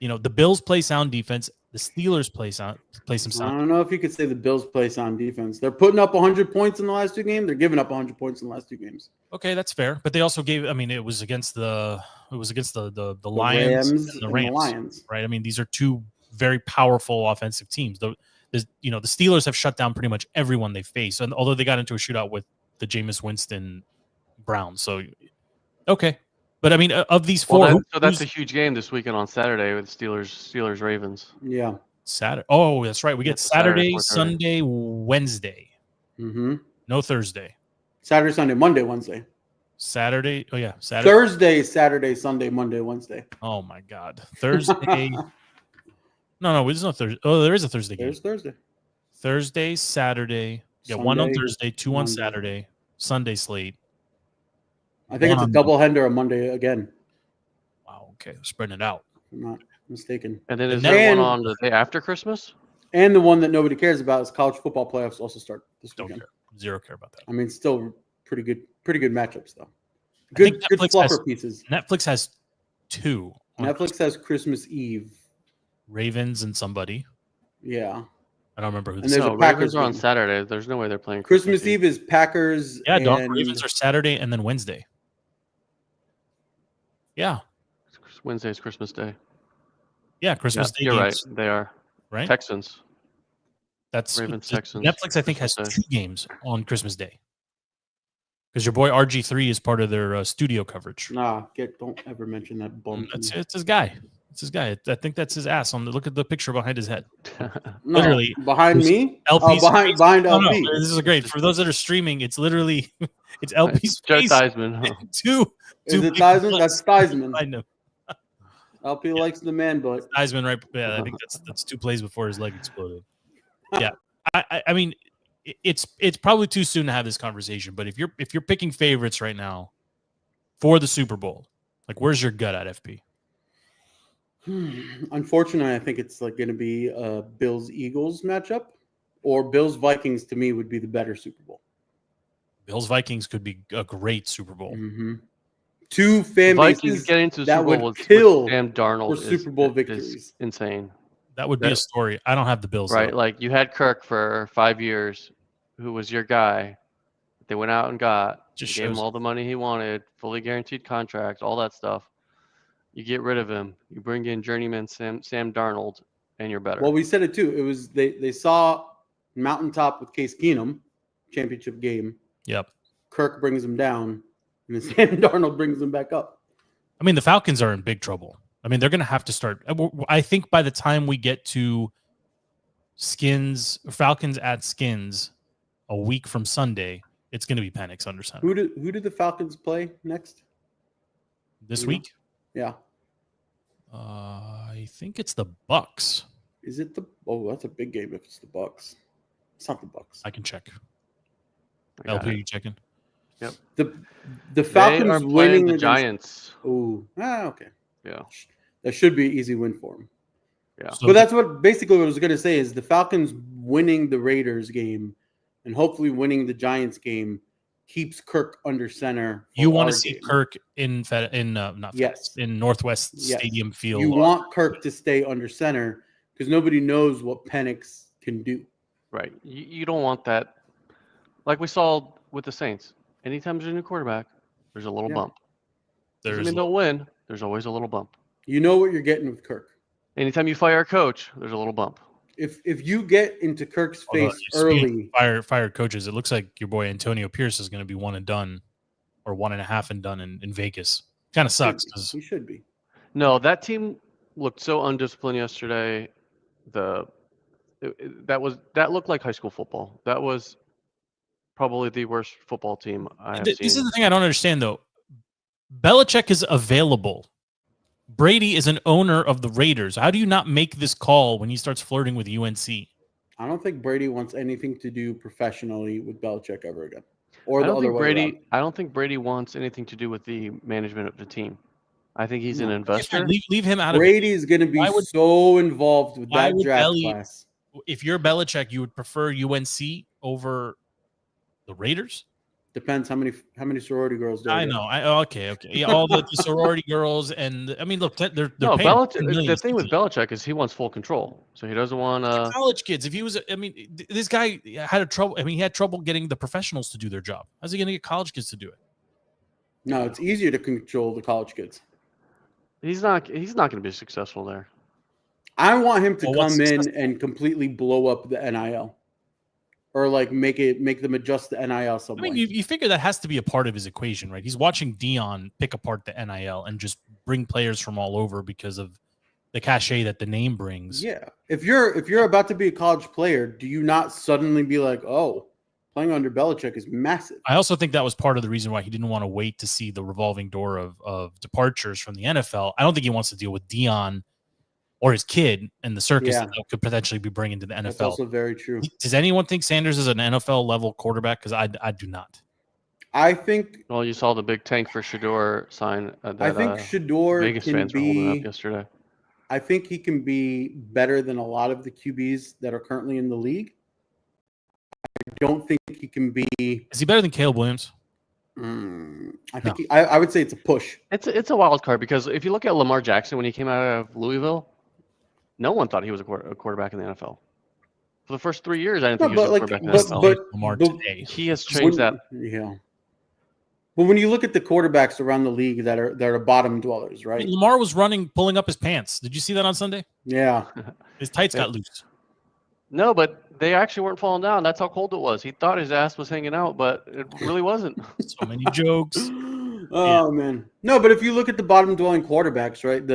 the Bills play sound defense. The Steelers play some sound. I don't know if you could say the Bills play sound defense. They're putting up 100 points in the last 2 games. They're giving up 100 points in the last 2 games. Okay, that's fair. But they also gave. I mean, it was against the the Lions Rams and the Rams, and the Lions, right? I mean, these are 2 very powerful offensive teams. The Steelers have shut down pretty much everyone they face, and although they got into a shootout with the Jameis Winston Browns, so okay. But I mean, of these 4, that's a huge game this weekend on Saturday with Steelers Ravens. Yeah, Saturday. Oh, that's right. We get Saturday, Sunday, Wednesday. Mm-hmm. No Thursday. Saturday, Sunday, Monday, Wednesday. Saturday. Oh yeah, Saturday. Thursday, Saturday, Sunday, Monday, Wednesday. Oh my God, Thursday. No, there's no Thursday. Oh, there is a Thursday game. There's Thursday. Thursday, Saturday. Yeah, Sunday, 1 on Thursday, 2 on Monday. Saturday. Sunday slate. I think it's a doubleheader on Monday again. Wow. Okay, spreading it out. If I'm not mistaken. And then is there one on the day after Christmas? And the one that nobody cares about is college football playoffs also start this weekend. Don't care. Zero care about that. I mean, still pretty good matchups though. Good fluffer pieces. Netflix has 2. Netflix has Christmas Eve. Ravens and somebody. Yeah. I don't remember who. And there's a Ravens Packers are on game. Saturday. There's no way they're playing Christmas Eve is Packers. Yeah, and Ravens are Saturday and then Wednesday. Yeah. Wednesday's Christmas Day. Yeah, Christmas Day. You're games. right. They are. Right? Texans. That's Ravens, Texans. Netflix, I think, has 2 games on Christmas Day. Because your boy RG3 is part of their studio coverage. Nah, don't ever mention that bum. It's his guy. It's his guy. I think that's his ass. Look at the picture behind his head. No, Literally behind me. LP's behind no, LP. no, this is great for those that are streaming. It's literally it's LP's Joe face. Theismann. Two. Is it Theismann? That's Theismann. I know. LP likes the man butt. Theismann, right? Yeah, I think that's 2 plays before his leg exploded. Yeah, I mean, it's probably too soon to have this conversation. But if you're picking favorites right now for the Super Bowl, like where's your gut at FP? Unfortunately, I think it's like going to be a Bills-Eagles matchup, or Bills-Vikings. To me, would be the better Super Bowl. Bills-Vikings could be a great Super Bowl. Mm-hmm. Two fan Vikings bases getting to the that Super Bowl would with kill Sam Darnold for Super Bowl victories. is insane. That would be a story. I don't have the Bills, Right? though. Like you had Kirk for 5 years, who was your guy. They went out and got, Just gave him shows. all the money he wanted, fully guaranteed contract, all that stuff. You get rid of him. You bring in journeyman Sam Darnold, and you're better. Well, we said it too. It was they saw Mountaintop with Case Keenum, championship game. Yep. Kirk brings him down, and then Sam Darnold brings him back up. I mean, the Falcons are in big trouble. I mean, they're going to have to start. I think by the time we get to Falcons at Skins a week from Sunday, it's going to be Penix under center. Who did the Falcons play next? This week? Yeah. I think it's the Bucks. Is it the? Oh, that's a big game if it's the Bucks. It's not the Bucks. I can check. LP, are you checking? Yep. The Falcons they are winning the against, Giants. Oh, okay. Yeah. That should be an easy win for them. Yeah. So but that's what basically what I was going to say is the Falcons winning the Raiders game and hopefully winning the Giants game keeps Kirk under center. You want to see Kirk in Northwest Yes. Stadium Field. You want Kirk to stay under center because nobody knows what Penix can do. Right. You don't want that. Like we saw with the Saints. Anytime there's a new quarterback, there's a little bump. Doesn't mean they'll win. There's always a little bump. You know what you're getting with Kirk. Anytime you fire a coach, there's a little bump. If you get into Kirk's face early, fired coaches, it looks like your boy Antonio Pierce is going to be one and done, or 1.5 and done in Vegas. Kind of sucks. He should be. No, that team looked so undisciplined yesterday. That looked like high school football. That was probably the worst football team I have seen. This is the thing I don't understand, though. Belichick is available. Brady is an owner of the Raiders. How do you not make this call when he starts flirting with UNC? I don't think Brady wants anything to do professionally with Belichick ever again. I don't think Brady wants anything to do with the management of the team. I think he's an investor. Leave him out Brady is going to be so involved with that draft class. If you're Belichick, you would prefer UNC over the Raiders? Depends how many sorority girls. I know. Okay. Yeah, all the sorority girls, and I mean, look, they're no. paying The thing with Belichick is he wants full control, so he doesn't want college kids. If he was, I mean, this guy had trouble. I mean, he had trouble getting the professionals to do their job. How's he going to get college kids to do it? No, it's easier to control the college kids. He's not going to be successful there. I want him to come in and completely blow up the NIL. Or like make them adjust the NIL somewhere. I mean, you figure that has to be a part of his equation, right? He's watching Dion pick apart the NIL and just bring players from all over because of the cachet that the name brings. Yeah. If you're about to be a college player, do you not suddenly be like, oh, playing under Belichick is massive? I also think that was part of the reason why he didn't want to wait to see the revolving door of departures from the NFL. I don't think he wants to deal with Dion or his kid and the circus that could potentially be bringing to the NFL. That's also very true. Does anyone think Sanders is an NFL level quarterback? Because I do not. I think. Well, you saw the big tank for Shador sign. I think Shador Vegas can fans were holding up yesterday. I think he can be better than a lot of the QBs that are currently in the league. I don't think he can be. Is he better than Caleb Williams? I think I would say it's a push. It's a wild card because if you look at Lamar Jackson when he came out of Louisville. No one thought he was a quarterback in the NFL. For the first 3 years, I didn't think he was a quarterback in the NFL. Today. He has changed that. Yeah. But when you look at the quarterbacks around the league that are bottom dwellers, right? I mean, Lamar was pulling up his pants. Did you see that on Sunday? Yeah. His tights got loose. No, but they actually weren't falling down. That's how cold it was. He thought his ass was hanging out, but it really wasn't. So many jokes. Man. No, but if you look at the bottom dwelling quarterbacks, right?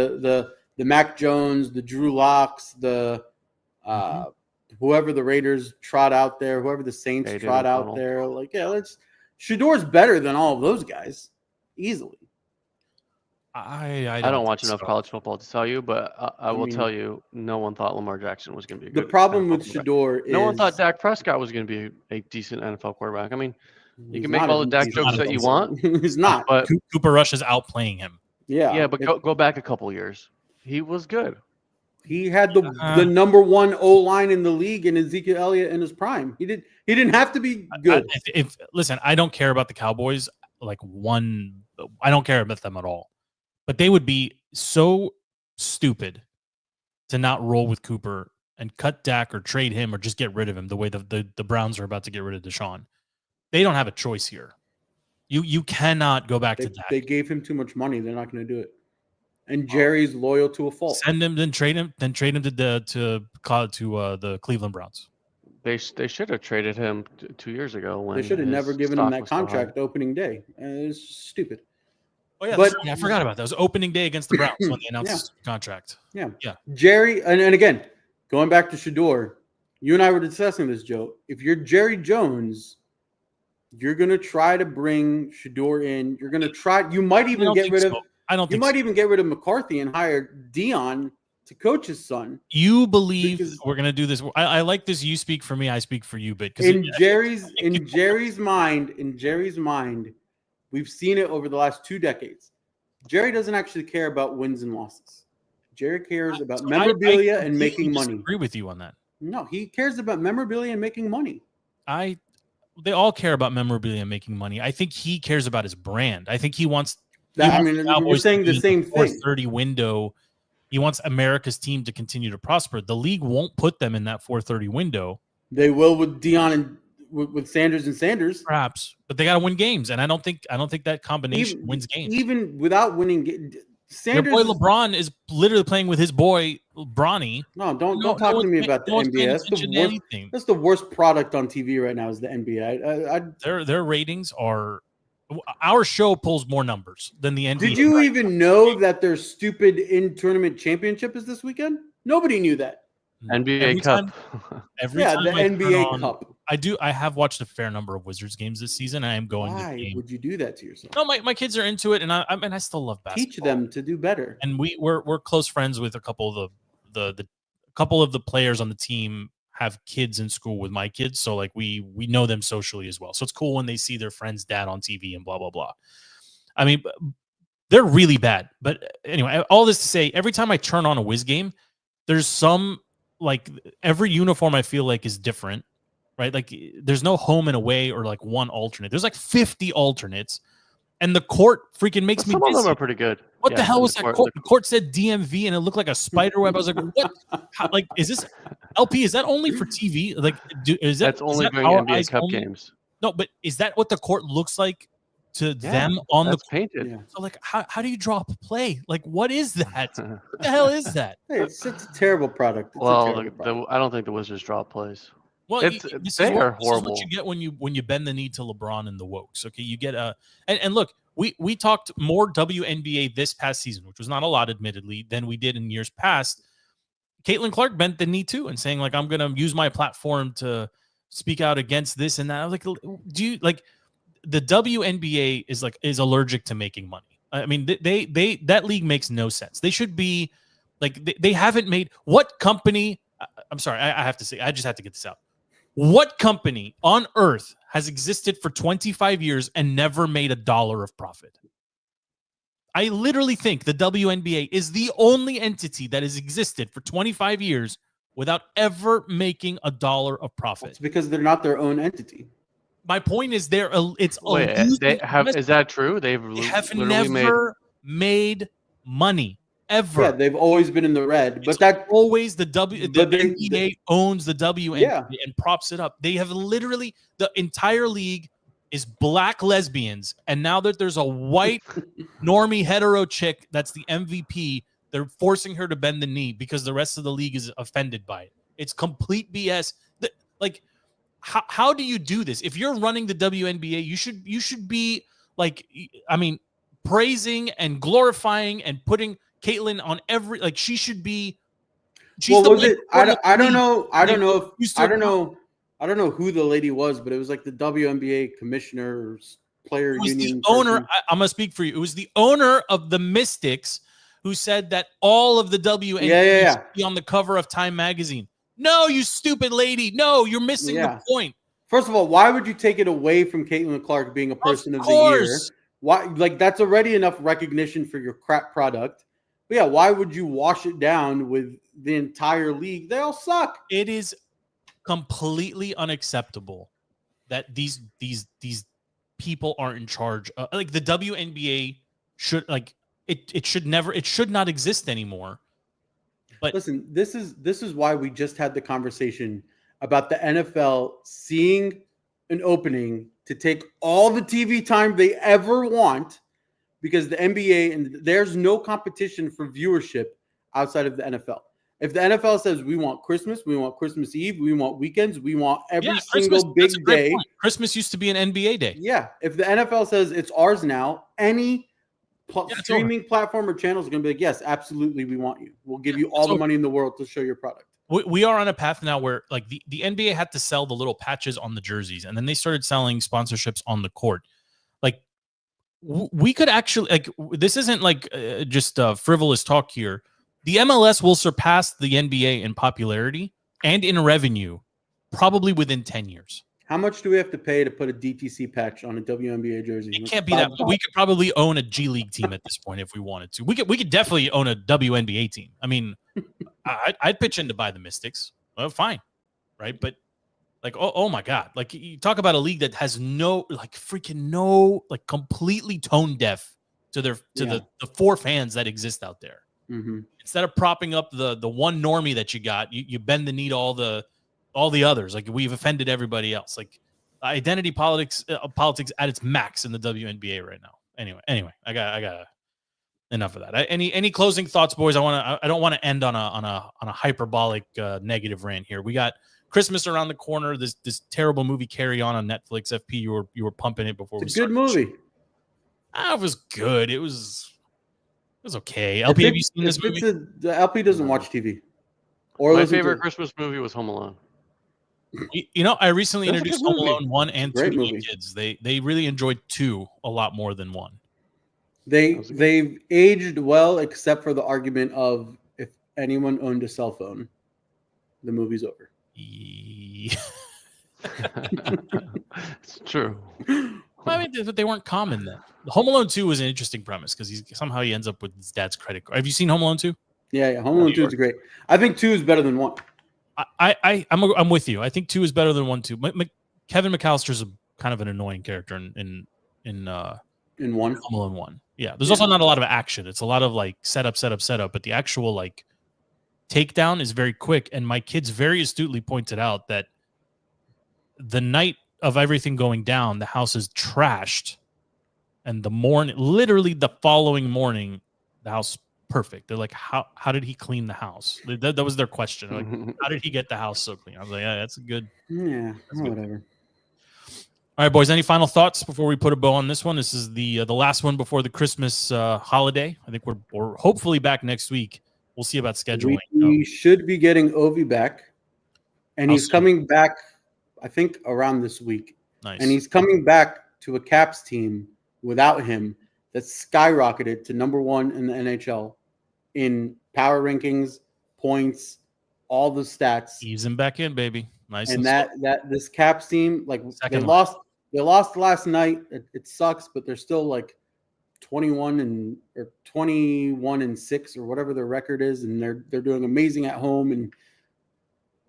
The Mac Jones, the Drew Locks, the whoever the Raiders trot out there, whoever the Saints trot out there, Shador's better than all of those guys, easily. I don't watch think enough so. college football to tell you, but I will mean- tell you, no one thought Lamar Jackson was going to be a The good problem NFL with quarterback. Shador is No one thought Dak Prescott was going to be a decent NFL quarterback. I mean, you he's can make not all a the Dak decent jokes that you quarterback. want, He's not. but Cooper Rush is outplaying him. Yeah, but go back a couple years. He was good. he had the number one O line in the league in Ezekiel Elliott in his prime. He didn't have to be good. Listen, I don't care about the Cowboys. I don't care about them at all. But they would be so stupid to not roll with Cooper and cut Dak or trade him or just get rid of him the way the Browns are about to get rid of Deshaun. They don't have a choice here. You cannot go back to Dak. They gave him too much money. They're not going to do it. And Jerry's loyal to a fault. Send him, then trade him to the Cleveland Browns. They should have traded him 2 years ago. When They should have never given him stock that was so high. contract opening day. It's stupid. Oh yeah, But- I forgot about that. It was opening day against the Browns when they announced his contract. Yeah. Yeah. Jerry, and again, going back to Shador, you and I were discussing this, Joe. If you're Jerry Jones, you're going to try to bring Shador in. You're going to try. You might even get rid of. I don't. You might even get rid of McCarthy and hire Dion to coach his son. You believe we're going to do this? I like this. You speak for me. I speak for you. But In Jerry's mind, we've seen it over the last 2 decades. Jerry doesn't actually care about wins and losses. Jerry cares about memorabilia and making money. I agree with you on that. No, he cares about memorabilia and making money. They all care about memorabilia and making money. I think he cares about his brand. I think he wants that. I mean, we're saying the same thing. 430 window. He wants America's team to continue to prosper. The league won't put them in that 430 window. They will with Dion and with Sanders and Sanders, perhaps, but they got to win games, and I don't think that combination wins games. Even without winning, Sanders. Your boy LeBron is literally playing with his boy Bronny. No, don't talk to me about the NBA. That's the worst product on TV right now is the NBA. Their ratings are. Our show pulls more numbers than the NBA. Did you even know that their stupid in-tournament championship is this weekend? Nobody knew that. NBA Cup. Every time the NBA Cup. I have watched a fair number of Wizards games this season. I am going. Why would you do that to yourself? No, my kids are into it, and I still love basketball. Teach them to do better. And we're close friends with a couple of the players on the team have kids in school with my kids, so like we know them socially as well. So it's cool when they see their friend's dad on TV and blah blah blah. I mean, they're really bad. But anyway, all this to say, every time I turn on a Wiz game, there's some like every uniform I feel like is different, right? Like there's no home and away or like one alternate. There's like 50 alternates, and the court freaking makes me. Some of them are pretty good. What the hell was that court? The court said DMV, and it looked like a spider web. I was like, what? Like, is this LP? Is that only for TV? Like, is that that's only that during NBA Cup games? No, but is that what the court looks like to them on the painted? Yeah. So like, how do you draw up a play? Like, what is that? What the hell is that? Hey, it's a terrible product. I don't think the Wizards draw plays. Well, they are horrible. This is what you get when you bend the knee to LeBron and the Wokes. Okay, you get and look, we talked more WNBA this past season, which was not a lot, admittedly, than we did in years past. Caitlin Clark bent the knee too, and saying like, I'm going to use my platform to speak out against this and that. I was like, do you like the WNBA is allergic to making money? I mean, they that league makes no sense. They should be like they haven't made what company. I'm sorry, I have to say, I just have to get this out. What company on earth has existed for 25 years and never made $1 of profit? I literally think the WNBA is the only entity that has existed for 25 years without ever making $1 of profit. It's because they're not their own entity. My point is, it's they have. Is that true? They have never made money. Ever. Yeah, they've always been in the red, but that's always the NBA owns the WNBA and props it up. They have literally the entire league is black lesbians, and now that there's a white normie hetero chick that's the MVP, they're forcing her to bend the knee because the rest of the league is offended by it. It's complete BS. Like, how do you do this? If you're running the WNBA, you should be like, I mean, praising and glorifying and putting Caitlin on every, like, she should be. Well, was it? I don't know. I don't know who the lady was, but it was like the WNBA commissioner, player It was union. the owner. person. I'm gonna speak for you. It was the owner of the Mystics who said that all of the WNBA Yeah. should be on the cover of Time magazine. No, you stupid lady. No, you're missing the point. First of all, why would you take it away from Caitlin Clark being a person of the course. year? Why? Like, that's already enough recognition for your crap product. But yeah, why would you wash it down with the entire league? They all suck. It is completely unacceptable that these people aren't in charge. Like the WNBA should it should not exist anymore. But listen, this is why we just had the conversation about the NFL seeing an opening to take all the TV time they ever want, because the NBA and there's no competition for viewership outside of the NFL. If the NFL says we want Christmas Eve, we want weekends, we want every single big day. Point. Christmas used to be an NBA day. Yeah. If the NFL says it's ours now, any streaming platform or channel is going to be like, yes, absolutely, we want you. We'll give you all the money in the world to show your product. We are on a path now where like the NBA had to sell the little patches on the jerseys, and then they started selling sponsorships on the court. Like we could actually, like, this isn't like just frivolous talk here. The MLS will surpass the NBA in popularity and in revenue probably within 10 years. How much do we have to pay to put a DTC patch on a WNBA jersey? It can't be that. We could probably own a G League team at this point if we wanted to. We could definitely own a WNBA team. I mean, I'd pitch in to buy the Mystics. Well, fine, right? But like, oh my God, like you talk about a league that has no completely tone deaf to the 4 fans that exist out there. Mm-hmm. Instead of propping up the one normie that you got, you bend the knee to all the others. Like we've offended everybody else. Like identity politics at its max in the WNBA right now. Anyway, I got enough of that. Any closing thoughts, boys? I don't want to end on a hyperbolic negative rant here. We got Christmas around the corner. This terrible movie Carry On Netflix. FP, you were pumping it before. It's a good movie. It was good. It was okay. LP, have you seen this movie? The LP doesn't watch TV. My favorite Christmas movie was Home Alone. You know, I recently introduced Home Alone 1 and 2 to my movie. kids. They really enjoyed 2 a lot more than 1. They've aged well, except for the argument of if anyone owned a cell phone, the movie's over. It's true. I mean, they weren't common then. Home Alone 2 was an interesting premise because he ends up with his dad's credit card. Have you seen Home Alone 2? Yeah. Home Alone 2 is great. I think 2 is better than 1. I'm with you. I think 2 is better than 1 too. Kevin McAllister's kind of an annoying character in 1. Home Alone 1. Yeah, there's also not a lot of action. It's a lot of like setup, but the actual like takedown is very quick. And my kids very astutely pointed out that the night of everything going down, the house is trashed, and literally the following morning, the house perfect. They're like, how did he clean the house? That was their question. Like, how did he get the house so clean? I was like, yeah, that's a good. Yeah, whatever. All right, boys. Any final thoughts before we put a bow on this one? This is the last one before the Christmas holiday. I think we're hopefully back next week. We'll see about scheduling. We should be getting Ovi back, and he's coming back, I think, around this week. Nice. And he's coming back to a Caps team without him that skyrocketed to number 1 in the NHL in power rankings, points, all the stats. Ease him back in, baby. Nice. And that this Caps team, like they lost last night. It sucks, but they're still like 21 and 6 or whatever their record is, and they're doing amazing at home, and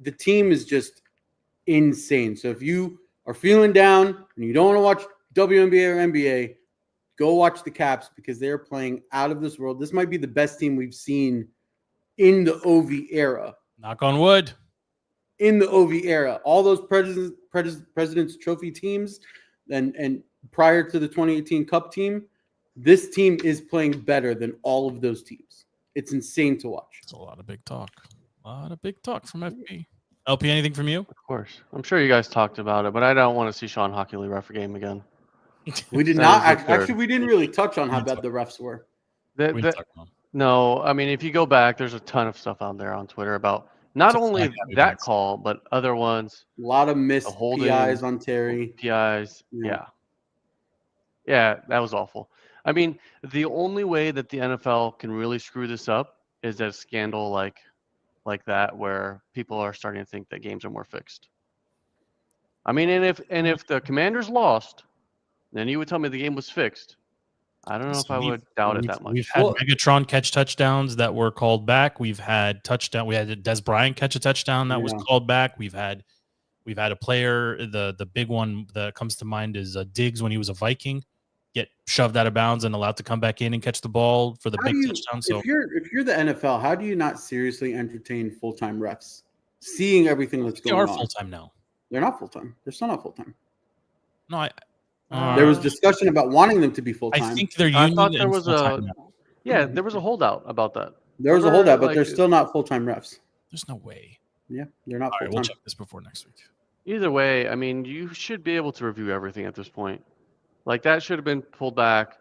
the team is just insane. So if you are feeling down and you don't want to watch WNBA or NBA, go watch the Caps because they're playing out of this world. This might be the best team we've seen in the OV era. Knock on wood. In the OV era, all those President's Trophy teams and prior to the 2018 Cup team, this team is playing better than all of those teams. It's insane to watch. It's a lot of big talk. From FP. LP, anything from you? Of course. I'm sure you guys talked about it, but I don't want to see Sean Hockley ref a game again. We did not. Actually, we didn't really touch on how bad the refs were. No, I mean, if you go back, there's a ton of stuff out there on Twitter about not only that call, but other ones. A lot of missed PIs on Terry. PIs, yeah. Yeah, that was awful. I mean, the only way that the NFL can really screw this up is a scandal like that, where people are starting to think that games are more fixed. I mean, and if the Commanders lost, then you would tell me the game was fixed. I don't know if I would doubt it that much. We've had Megatron catch touchdowns that were called back. We've had We had Des Bryant catch a touchdown that was called back. We've had a player. The big one that comes to mind is Diggs when he was a Viking, get shoved out of bounds and allowed to come back in and catch the ball for the big touchdown. So if you're the NFL, how do you not seriously entertain full-time refs, seeing everything that's going on? They are full-time now. They're not full-time. They're still not full-time. No, there was discussion about wanting them to be full-time. I think they're I thought there was there was a holdout about that. There was a holdout, but they're still not full-time refs. There's no way. Yeah, they're not All right, full-time. we'll check this before next week. Either way, I mean, you should be able to review everything at this point. Like, that should have been pulled back.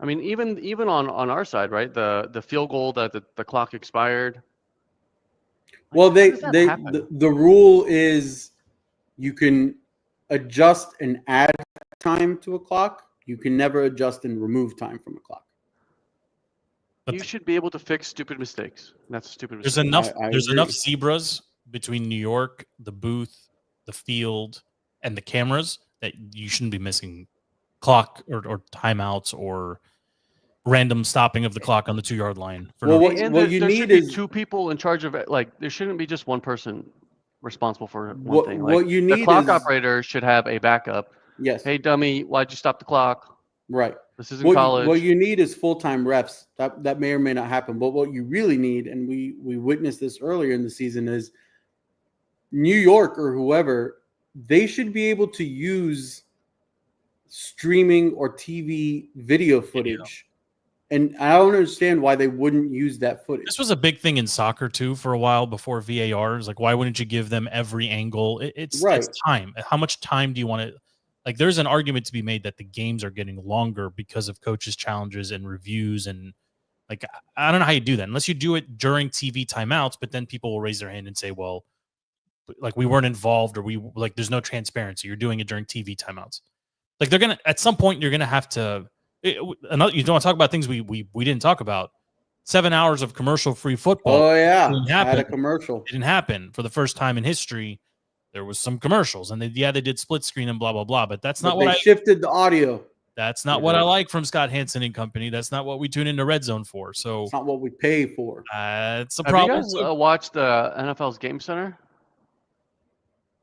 I mean, even on our side, right? The field goal that the clock expired. Well, the rule is you can adjust and add time to a clock. You can never adjust and remove time from a clock. You should be able to fix stupid mistakes. That's a stupid mistake. There's enough zebras between New York, the booth, the field, and the cameras that you shouldn't be missing clock or timeouts or random stopping of the clock on the 2-yard line. What you need is 2 people in charge of it. Like, there shouldn't be just one person responsible for one thing. Like, what you need the clock operator should have a backup. Yes. Hey, dummy, why'd you stop the clock? Right. This isn't college. What you need is full-time refs. That may or may not happen. But what you really need, and we witnessed this earlier in the season, is New York or whoever, they should be able to use streaming or TV video footage. And I don't understand why they wouldn't use that footage. This was a big thing in soccer too for a while before VAR. It's like, why wouldn't you give them every angle? It's time. How much time do you want to? Like, there's an argument to be made that the games are getting longer because of coaches' challenges and reviews, and like, I don't know how you do that unless you do it during TV timeouts. But then people will raise their hand and say, well, like, we weren't involved, or there's no transparency. You're doing it during TV timeouts. Like, they're gonna, at some point, you're gonna have to. You don't want to talk about things we didn't talk about. 7 hours of commercial-free football. Oh yeah, I had a commercial. It didn't happen for the first time in history. There was some commercials, and they did split screen and blah blah blah. But that's not what they shifted the audio. That's not what I like from Scott Hansen and company. That's not what we tune into Red Zone for. So it's not what we pay for. It's a problem. Have you guys watched the NFL's Game Center?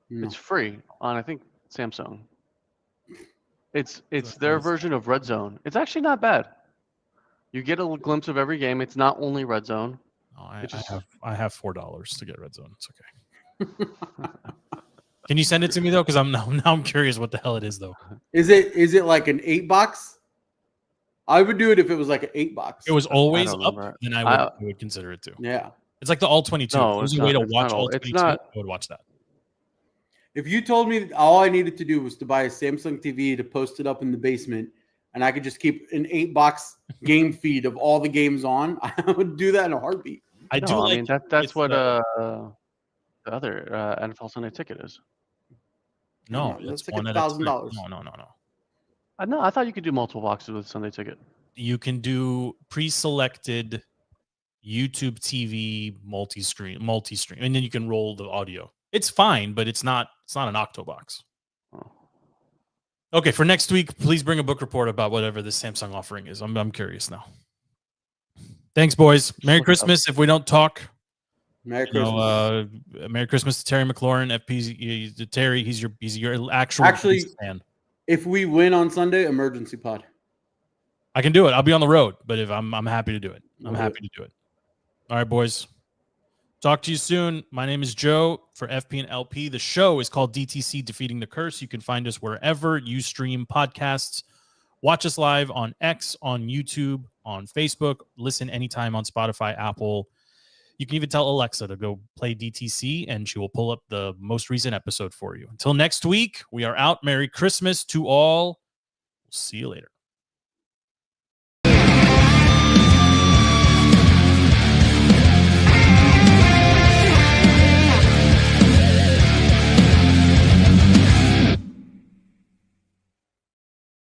No. It's free on, I think, Samsung. It's their version of Red Zone. It's actually not bad. You get a little glimpse of every game. It's not only Red Zone. Oh, I have $4 to get Red Zone. It's okay. Can you send it to me though? Because I'm curious what the hell it is though. Is it like an 8-box? I would do it if it was like an 8-box. It was always up, then I would consider it too. Yeah. It's like the all 22. No, there's a way to watch all 22. I would watch that. If you told me that all I needed to do was to buy a Samsung TV to post it up in the basement, and I could just keep an 8-box game feed of all the games on, I would do that in a heartbeat. I mean, that's what the other NFL Sunday Ticket is. No, that's like $1,000. No. No, I thought you could do multiple boxes with Sunday Ticket. You can do pre-selected YouTube TV multi-stream, and then you can roll the audio. It's fine, but it's not an Octobox. Oh. Okay, for next week, please bring a book report about whatever this Samsung offering is. I'm curious now. Thanks, boys. Merry Christmas. If we don't talk, Merry Christmas. Merry Christmas to Terry McLaurin. FP's Terry. He's your actual fan. If we win on Sunday, emergency pod. I can do it. I'll be on the road, but if I'm happy to do it. I'm happy to do it. All right, boys. Talk to you soon. My name is Joe for FP and LP. The show is called DTC Defeating the Curse. You can find us wherever you stream podcasts. Watch us live on X, on YouTube, on Facebook. Listen anytime on Spotify, Apple. You can even tell Alexa to go play DTC, and she will pull up the most recent episode for you. Until next week, we are out. Merry Christmas to all. We'll see you later.